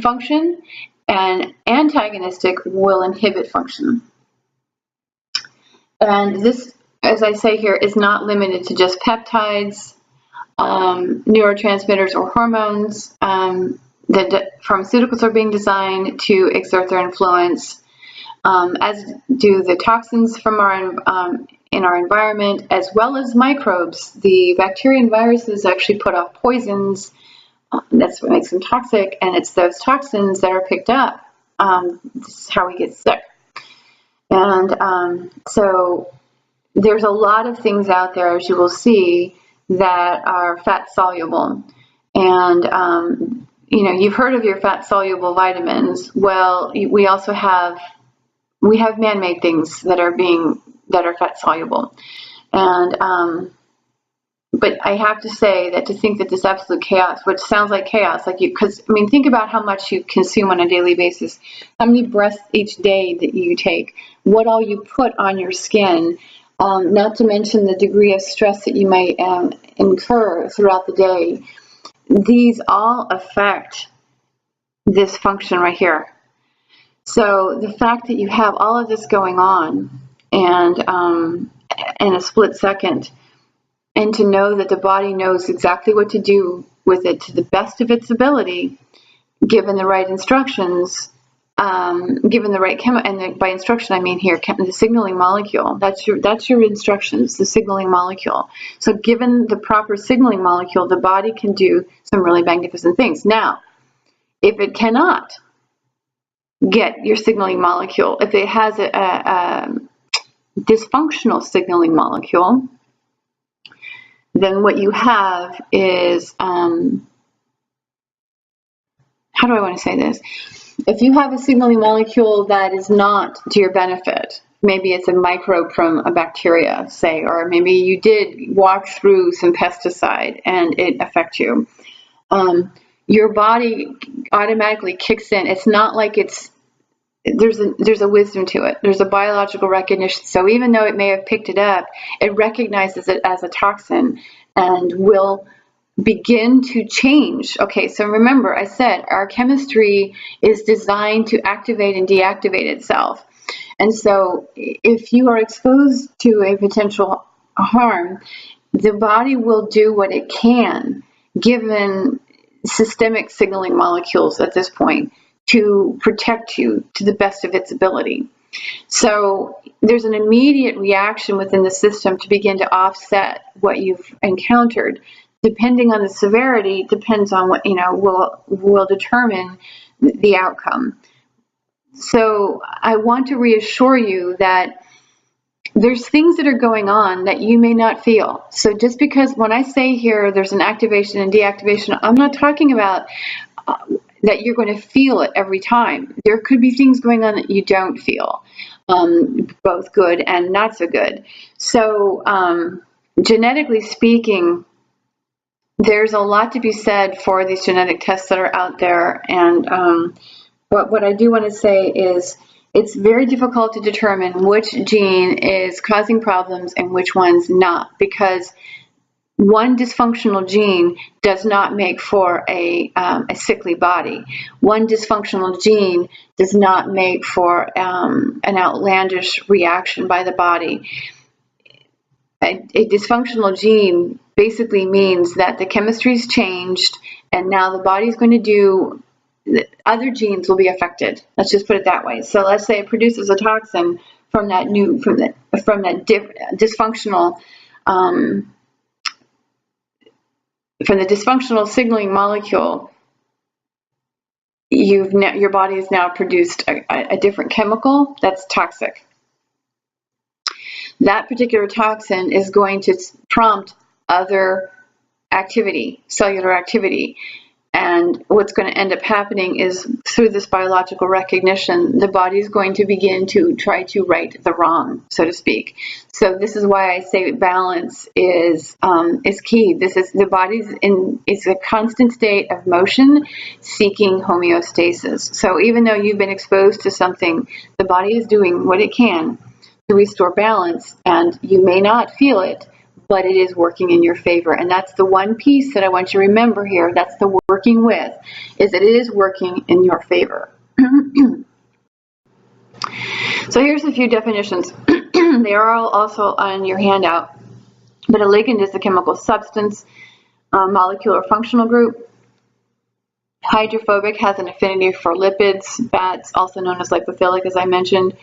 function, and antagonistic will inhibit function. And this, as I say here, is not limited to just peptides, neurotransmitters, or hormones. The pharmaceuticals are being designed to exert their influence, as do the toxins from in our environment, as well as microbes. The bacteria and viruses actually put off poisons. That's what makes them toxic, and it's those toxins that are picked up. This is how we get sick. And so there's a lot of things out there, as you will see, that are fat soluble. And you've heard of your fat soluble vitamins. Well, we also have man-made things that are fat soluble. And but I have to say that to think that this absolute chaos, which sounds like chaos, because think about how much you consume on a daily basis, how many breaths each day that you take, what all you put on your skin, not to mention the degree of stress that you might incur throughout the day. These all affect this function right here. So the fact that you have all of this going on and in a split second, and to know that the body knows exactly what to do with it to the best of its ability, given the right instructions, given the right and by instruction I mean here the signaling molecule. That's your instructions, the signaling molecule. So given the proper signaling molecule, the body can do some really magnificent things. Now, if it cannot get your signaling molecule, if it has a dysfunctional signaling molecule, then what you have is, how do I want to say this? If you have a signaling molecule that is not to your benefit, maybe it's a microbe from a bacteria, say, or maybe you did walk through some pesticide and it affects you, your body automatically kicks in. It's not like there's a wisdom to it. There's a biological recognition. So even though it may have picked it up, it recognizes it as a toxin and will begin to change. Okay, so remember, I said our chemistry is designed to activate and deactivate itself. And so if you are exposed to a potential harm, the body will do what it can, given systemic signaling molecules at this point, to protect you to the best of its ability. So there's an immediate reaction within the system to begin to offset what you've encountered. Depending on the severity, depends on what will determine the outcome. So I want to reassure you that there's things that are going on that you may not feel. So just because when I say here there's an activation and deactivation, I'm not talking about that you're going to feel it every time. There could be things going on that you don't feel, both good and not so good. So genetically speaking, there's a lot to be said for these genetic tests that are out there. And what I do want to say is it's very difficult to determine which gene is causing problems and which one's not, because one dysfunctional gene does not make for a sickly body. One dysfunctional gene does not make for an outlandish reaction by the body. A dysfunctional gene basically means that the chemistry's changed, and now the body's going to do, other genes will be affected. Let's just put it that way. So let's say it produces a toxin from that dysfunctional from the dysfunctional signaling molecule. Your body has now produced a different chemical that's toxic. That particular toxin is going to prompt other activity, cellular activity, And what's going to end up happening is through this biological recognition, the body is going to begin to try to right the wrong, so to speak. So this is why I say balance is key. This is the body's it's a constant state of motion, seeking homeostasis. So even though you've been exposed to something, the body is doing what it can to restore balance, and you may not feel it, but it is working in your favor. And that's the one piece that I want you to remember here. That's the working with, is that it is working in your favor. So here's a few definitions. They are all also on your handout. But a ligand is a chemical substance, molecular functional group. Hydrophobic has an affinity for lipids, fats, also known as lipophilic, as I mentioned.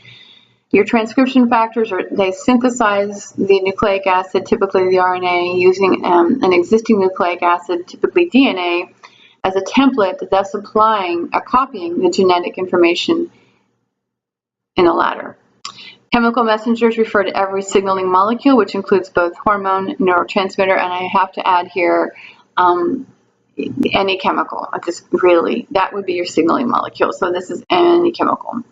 Your transcription factors, they synthesize the nucleic acid, typically the RNA, using an existing nucleic acid, typically DNA, as a template, thus copying the genetic information in the latter. Chemical messengers refer to every signaling molecule, which includes both hormone, neurotransmitter, and I have to add here any chemical. That would be your signaling molecule. So this is any chemical.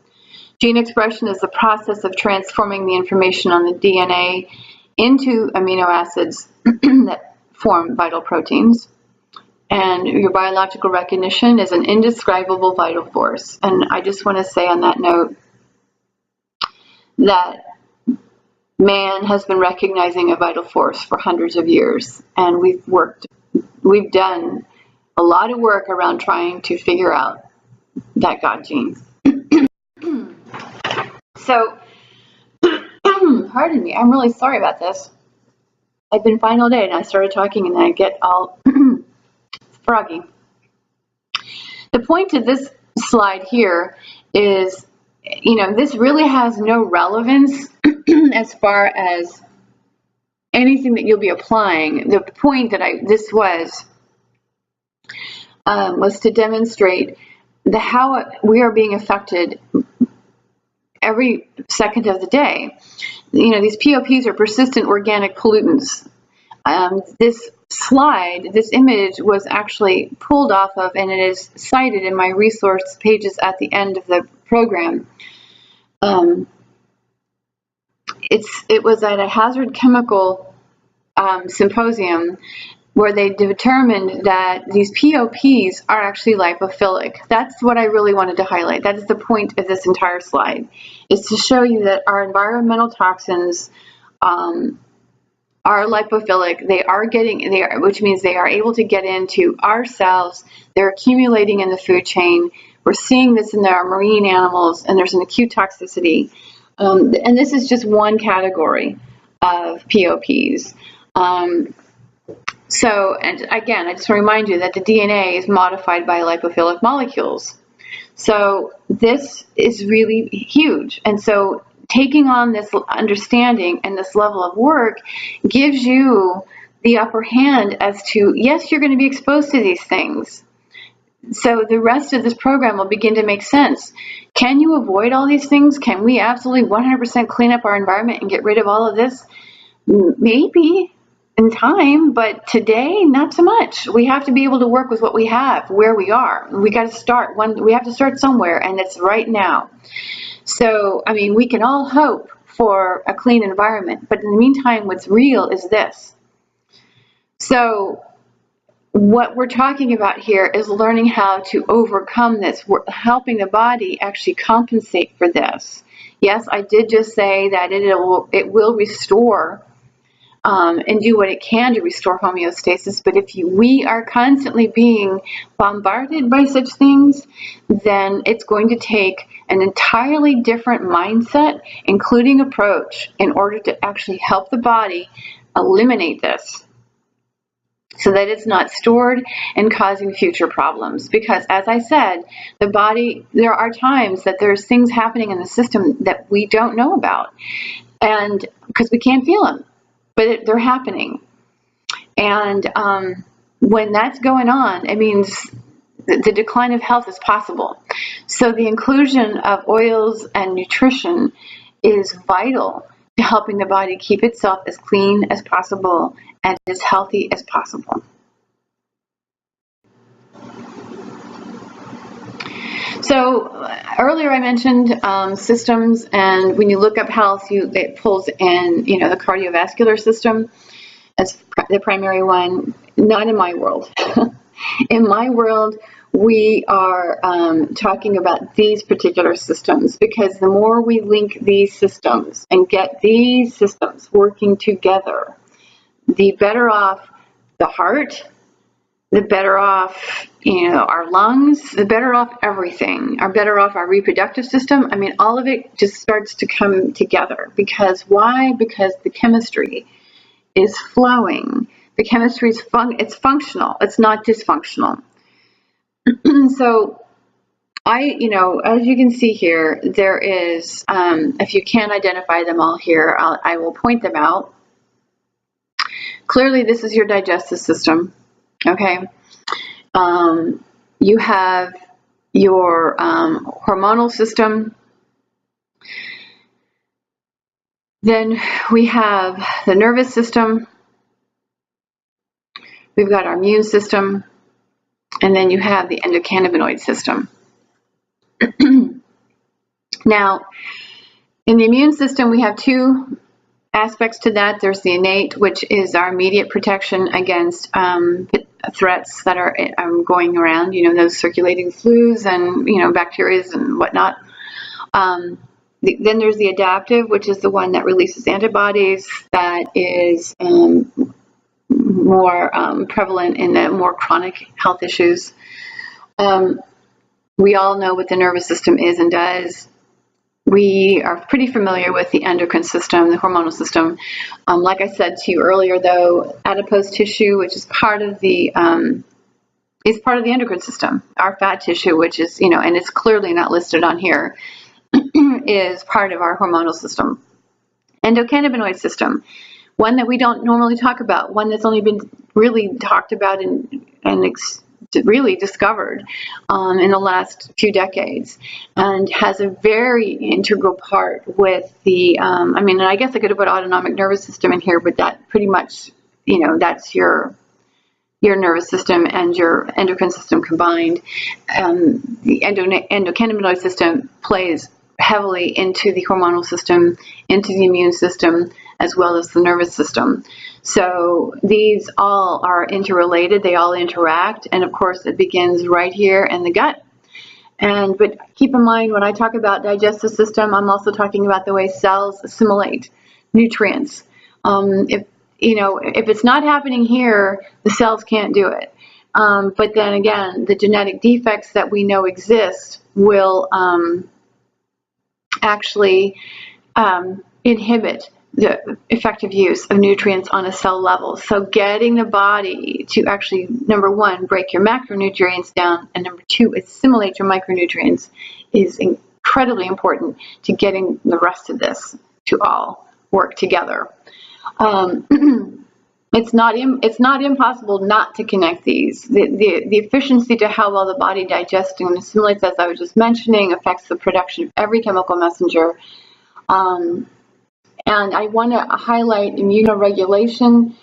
Gene expression is the process of transforming the information on the DNA into amino acids that form vital proteins. And your biological recognition is an indescribable vital force. And I just want to say on that note that man has been recognizing a vital force for hundreds of years. And we've done a lot of work around trying to figure out that God gene. So, pardon me, I'm really sorry about this. I've been fine all day and I started talking and I get all froggy. The point of this slide here is, this really has no relevance as far as anything that you'll be applying. The point that this was to demonstrate how we are being affected every second of the day. These POPs are persistent organic pollutants. This image was actually pulled off of, and it is cited in my resource pages at the end of the program. It was at a hazard chemical symposium where they determined that these POPs are actually lipophilic. That's what I really wanted to highlight. That is the point of this entire slide, is to show you that our environmental toxins are lipophilic. Which means they are able to get into our cells. They're accumulating in the food chain. We're seeing this in our marine animals, and there's an acute toxicity. And this is just one category of POPs. So, and again, I just want to remind you that the DNA is modified by lipophilic molecules. So this is really huge. And so taking on this understanding and this level of work gives you the upper hand as to, yes, you're going to be exposed to these things. So the rest of this program will begin to make sense. Can you avoid all these things? Can we absolutely 100% clean up our environment and get rid of all of this? Maybe in time, but today, not so much. We have to be able to work with what we have, where we are. We got to start we have to start somewhere, and it's right now. So, we can all hope for a clean environment, but in the meantime, what's real is this. So, what we're talking about here is learning how to overcome this. We're helping the body actually compensate for this. Yes, I did just say that it will restore and do what it can to restore homeostasis. But if we are constantly being bombarded by such things, then it's going to take an entirely different mindset, including approach, in order to actually help the body eliminate this, so that it's not stored and causing future problems. Because as I said, the body, there are times that there's things happening in the system that we don't know about, and because we can't feel them, but they're happening. And when that's going on, it means the decline of health is possible. So the inclusion of oils and nutrition is vital to helping the body keep itself as clean as possible and as healthy as possible. So earlier I mentioned systems, and when you look up health, it pulls in, the cardiovascular system as the primary one. Not in my world. In my world, we are talking about these particular systems, because the more we link these systems and get these systems working together, the better off the heart, the better off, our lungs, the better off everything, are better off our reproductive system. I mean, all of it just starts to come together. Because why? Because the chemistry is flowing. The chemistry is it's functional. It's not dysfunctional. So as you can see here, there is, if you can't identify them all here, I will point them out. Clearly, this is your digestive system. Okay. You have your hormonal system. Then we have the nervous system. We've got our immune system. And then you have the endocannabinoid system. Now, in the immune system, we have two aspects to that. There's the innate, which is our immediate protection against threats that are going around, those circulating flus and, bacteria and whatnot. Then there's the adaptive, which is the one that releases antibodies, that is more prevalent in the more chronic health issues. We all know what the nervous system is and does. We are pretty familiar with the endocrine system, the hormonal system. Like I said to you earlier, though, adipose tissue, which is part of the endocrine system. Our fat tissue, which is, and it's clearly not listed on here, is part of our hormonal system. Endocannabinoid system, one that we don't normally talk about, one that's only been really talked about and really discovered in the last few decades, and has a very integral part with the, I guess I could have put autonomic nervous system in here, but that pretty much, that's your nervous system and your endocrine system combined. The endocannabinoid system plays heavily into the hormonal system, into the immune system, as well as the nervous system. So these all are interrelated, they all interact, and of course it begins right here in the gut. But keep in mind, when I talk about digestive system, I'm also talking about the way cells assimilate nutrients. If it's not happening here, the cells can't do it. But then again, the genetic defects that we know exist will actually inhibit the effective use of nutrients on a cell level. So getting the body to actually, number one, break your macronutrients down, and number two, assimilate your micronutrients is incredibly important to getting the rest of this to all work together. It's not impossible not to connect these. The efficiency to how well the body digests and assimilates, as I was just mentioning, affects the production of every chemical messenger. And I want to highlight immunoregulation,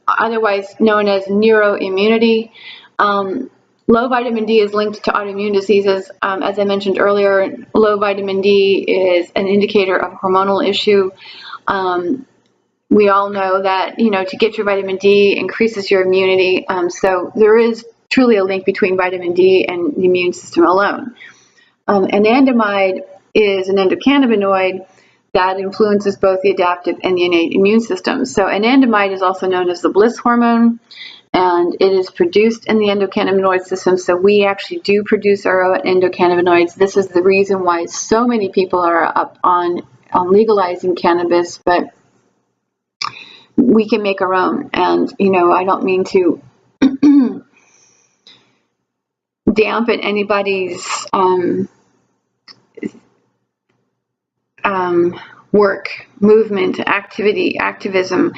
otherwise known as neuroimmunity. Low vitamin D is linked to autoimmune diseases. As I mentioned earlier, low vitamin D is an indicator of a hormonal issue. We all know that, to get your vitamin D increases your immunity. So there is truly a link between vitamin D and the immune system alone. Anandamide is an endocannabinoid that influences both the adaptive and the innate immune system. So anandamide is also known as the bliss hormone, and it is produced in the endocannabinoid system. So we actually do produce our own endocannabinoids. This is the reason why so many people are up on legalizing cannabis, but we can make our own. And, I don't mean to dampen anybody's work, movement, activity, activism.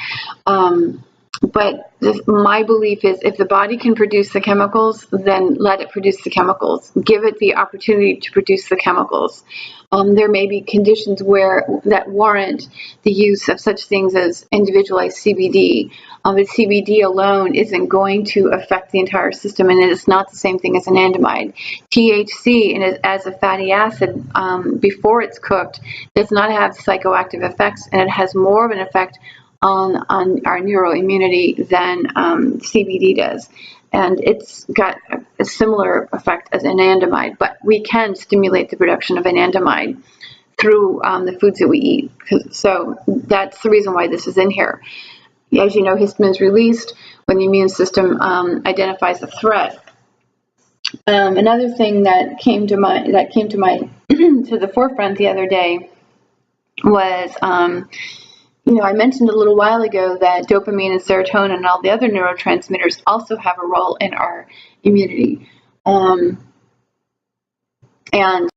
But my belief is if the body can produce the chemicals, then let it produce the chemicals. Give it the opportunity to produce the chemicals. There may be conditions that warrant the use of such things as individualized CBD. But CBD alone isn't going to affect the entire system, and it is not the same thing as anandamide. THC, as a fatty acid, before it's cooked, does not have psychoactive effects, and it has more of an effect on our neuroimmunity than CBD does. And it's got a similar effect as anandamide, but we can stimulate the production of anandamide through the foods that we eat. So that's the reason why this is in here. As you know, histamine is released when the immune system identifies a threat. Another thing that came to my to the forefront the other day was I mentioned a little while ago that dopamine and serotonin and all the other neurotransmitters also have a role in our immunity. And I'm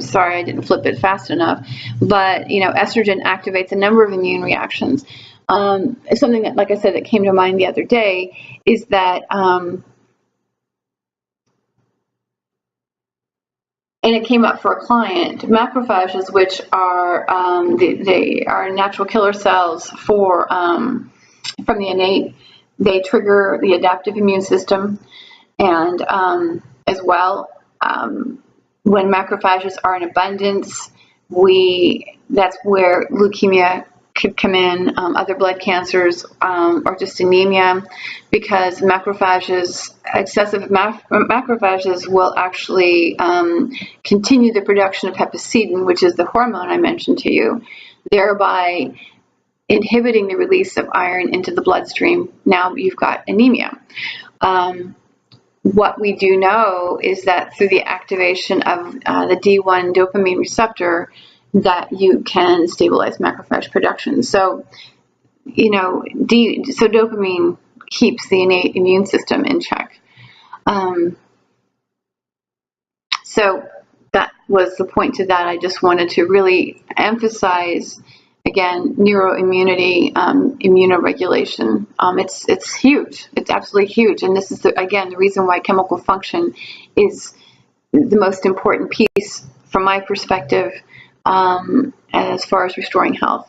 sorry I didn't flip it fast enough, but estrogen activates a number of immune reactions. Something that, like I said, that came to mind the other day is that and it came up for a client, macrophages, which are they are natural killer cells from the innate. They trigger the adaptive immune system, and as well, when macrophages are in abundance, that's where leukemia could come in, other blood cancers, or just anemia, because excessive macrophages will actually continue the production of hepcidin, which is the hormone I mentioned to you, thereby inhibiting the release of iron into the bloodstream. Now you've got anemia. What we do know is that through the activation of the D1 dopamine receptor, that you can stabilize macrophage production. So, so dopamine keeps the innate immune system in check. So that was the point to that. I just wanted to really emphasize, again, neuroimmunity, immunoregulation. It's huge. It's absolutely huge. And this is, again, the reason why chemical function is the most important piece from my perspective as far as restoring health.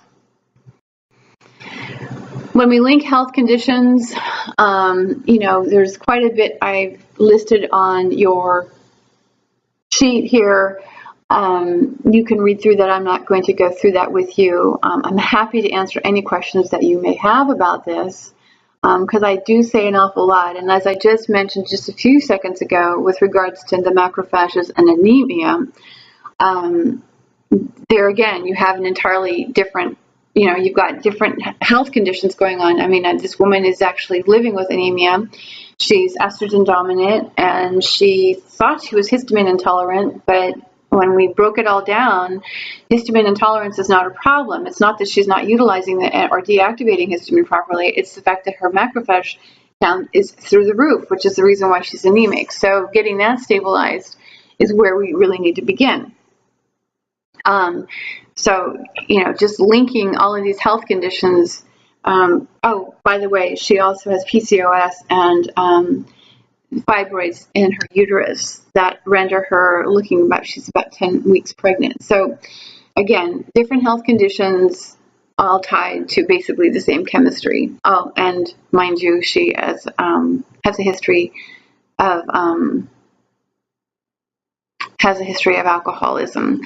When we link health conditions, there's quite a bit I've listed on your sheet here. You can read through that. I'm not going to go through that with you. I'm happy to answer any questions that you may have about this, because I do say an awful lot. And as I just mentioned just a few seconds ago with regards to the macrophages and anemia, there again, you have an entirely different, you've got different health conditions going on. I mean, this woman is actually living with anemia. She's estrogen dominant, and she thought she was histamine intolerant, but when we broke it all down, histamine intolerance is not a problem. It's not that she's not utilizing or deactivating histamine properly. It's the fact that her macrophage count is through the roof, which is the reason why she's anemic. So getting that stabilized is where we really need to begin. So, just linking all of these health conditions. Oh, by the way, she also has PCOS and fibroids in her uterus that render her she's about 10 weeks pregnant. So, again, different health conditions all tied to basically the same chemistry. Oh, and mind you, she has a history of alcoholism.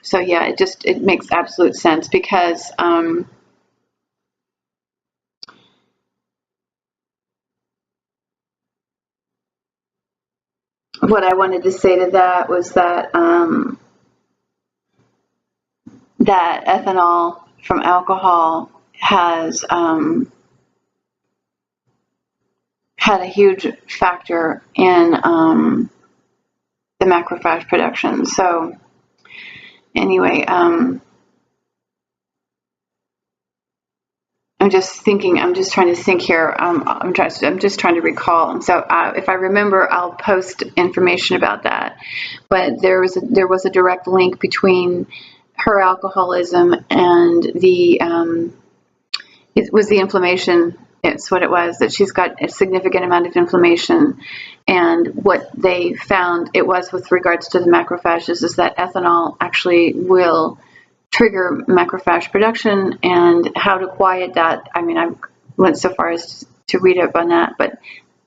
So yeah, it makes absolute sense, because what I wanted to say to that was that that ethanol from alcohol has had a huge factor in the macrophage production. So anyway, I'm just trying to think here. I'm just trying to recall. And so if I remember, I'll post information about that. But there was a direct link between her alcoholism and it was the inflammation. It's what it was, that she's got a significant amount of inflammation. And what they found it was with regards to the macrophages is that ethanol actually will trigger macrophage production, and how to quiet that. I mean, I went so far as to read up on that, but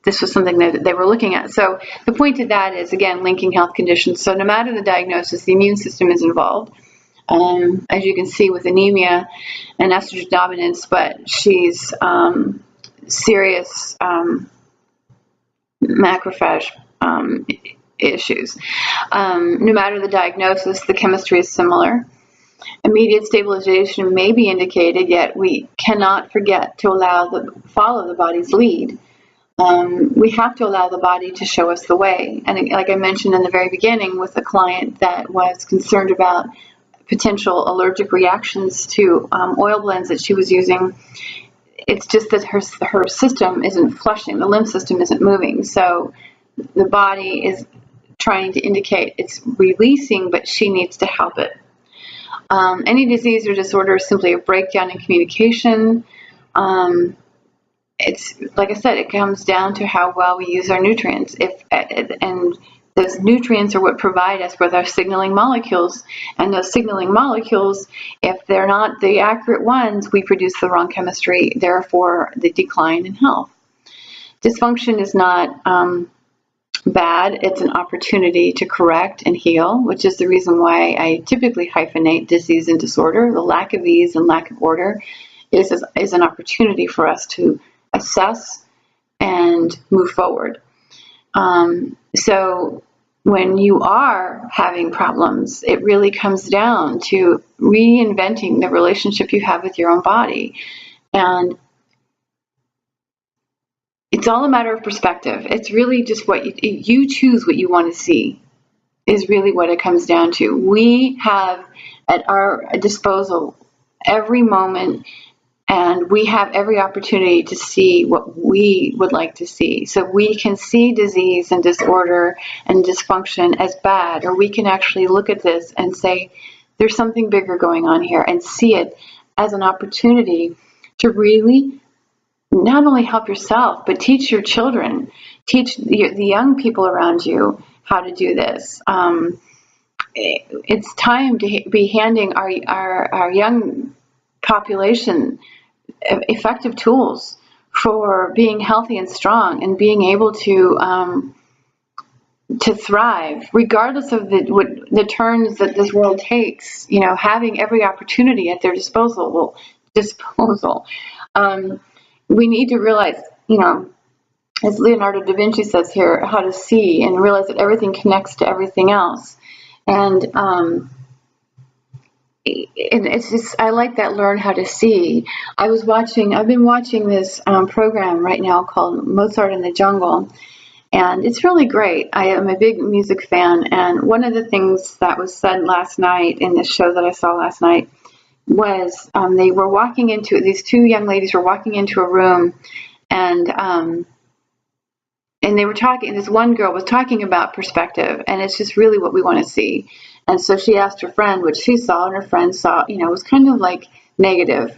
this was something that they were looking at. So the point of that is, again, linking health conditions. So no matter the diagnosis, the immune system is involved. As you can see with anemia and estrogen dominance, but she's serious macrophage issues. No matter the diagnosis, the chemistry is similar. Immediate stabilization may be indicated, yet we cannot forget to follow the body's lead. We have to allow the body to show us the way. And like I mentioned in the very beginning with a client that was concerned about potential allergic reactions to oil blends that she was using, it's just that her system isn't flushing, the lymph system isn't moving. So the body is trying to indicate it's releasing, but she needs to help it. Any disease or disorder is simply a breakdown in communication. It's like I said, it comes down to how well we use our nutrients. And those nutrients are what provide us with our signaling molecules. And those signaling molecules, if they're not the accurate ones, we produce the wrong chemistry, therefore the decline in health. Dysfunction is not bad. It's an opportunity to correct and heal, which is the reason why I typically hyphenate disease and disorder. The lack of ease and lack of order is an opportunity for us to assess and move forward. So when you are having problems, it really comes down to reinventing the relationship you have with your own body. And it's all a matter of perspective. It's really just what you choose what you want to see is really what it comes down to. We have at our disposal every moment, and we have every opportunity to see what we would like to see. So we can see disease and disorder and dysfunction as bad, or we can actually look at this and say, there's something bigger going on here, and see it as an opportunity to really not only help yourself, but teach your children, teach the young people around you how to do this. It's time to be handing our young population effective tools for being healthy and strong and being able to thrive, regardless of the turns that this world takes. You know, having every opportunity at their disposal. We need to realize, you know, as Leonardo da Vinci says here, how to see and realize that everything connects to everything else. And it's just, I like that learn how to see. I've been watching this program right now called Mozart in the Jungle, and it's really great. I am a big music fan, and one of the things that was said last night in this show that I saw last night was they were walking into, these two young ladies were walking into a room, and they were talking, this one girl was talking about perspective, and it's just really what we want to see. And so she asked her friend what she saw, and her friend saw, you know, it was kind of like negative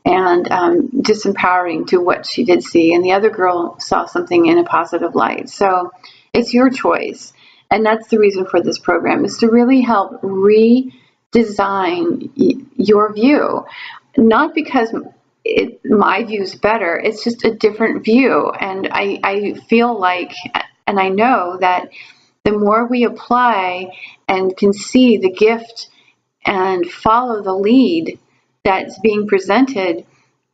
and disempowering to what she did see. And the other girl saw something in a positive light. So it's your choice. And that's the reason for this program, is to really help redesign your view. Not because my view is better, it's just a different view. And I feel like, and I know that the more we apply and can see the gift and follow the lead that's being presented,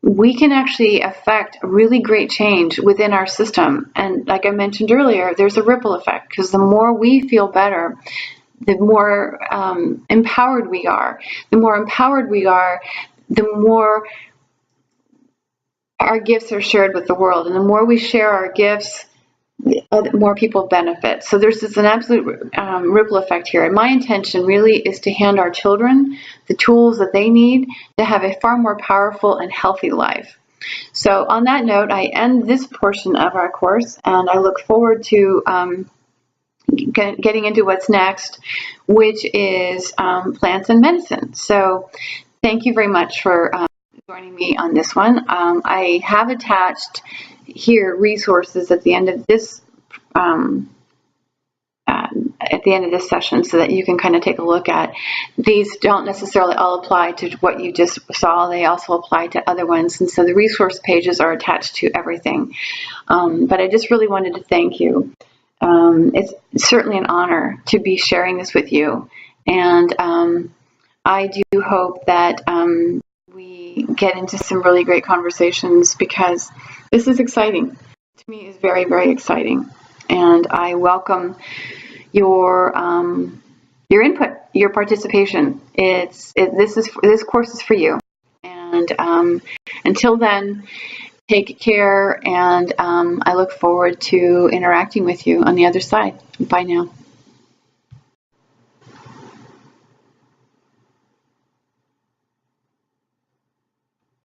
we can actually affect really great change within our system. And like I mentioned earlier, there's a ripple effect, because the more we feel better, the more empowered we are. The more empowered we are, the more our gifts are shared with the world. And the more we share our gifts, more people benefit. So there's an absolute ripple effect here. And my intention really is to hand our children the tools that they need to have a far more powerful and healthy life. So on that note, I end this portion of our course, and I look forward to getting into what's next, which is plants and medicine. So thank you very much for joining me on this one. I have attached here resources at the end of this session so that you can kind of take a look at. These don't necessarily all apply to what you just saw. They also apply to other ones. And so the resource pages are attached to everything. But I just really wanted to thank you. It's certainly an honor to be sharing this with you. And I do hope that we get into some really great conversations, because this is exciting. To me, it's very, very exciting. And I welcome your input, your participation. This course is for you. And until then, take care, and I look forward to interacting with you on the other side. Bye now.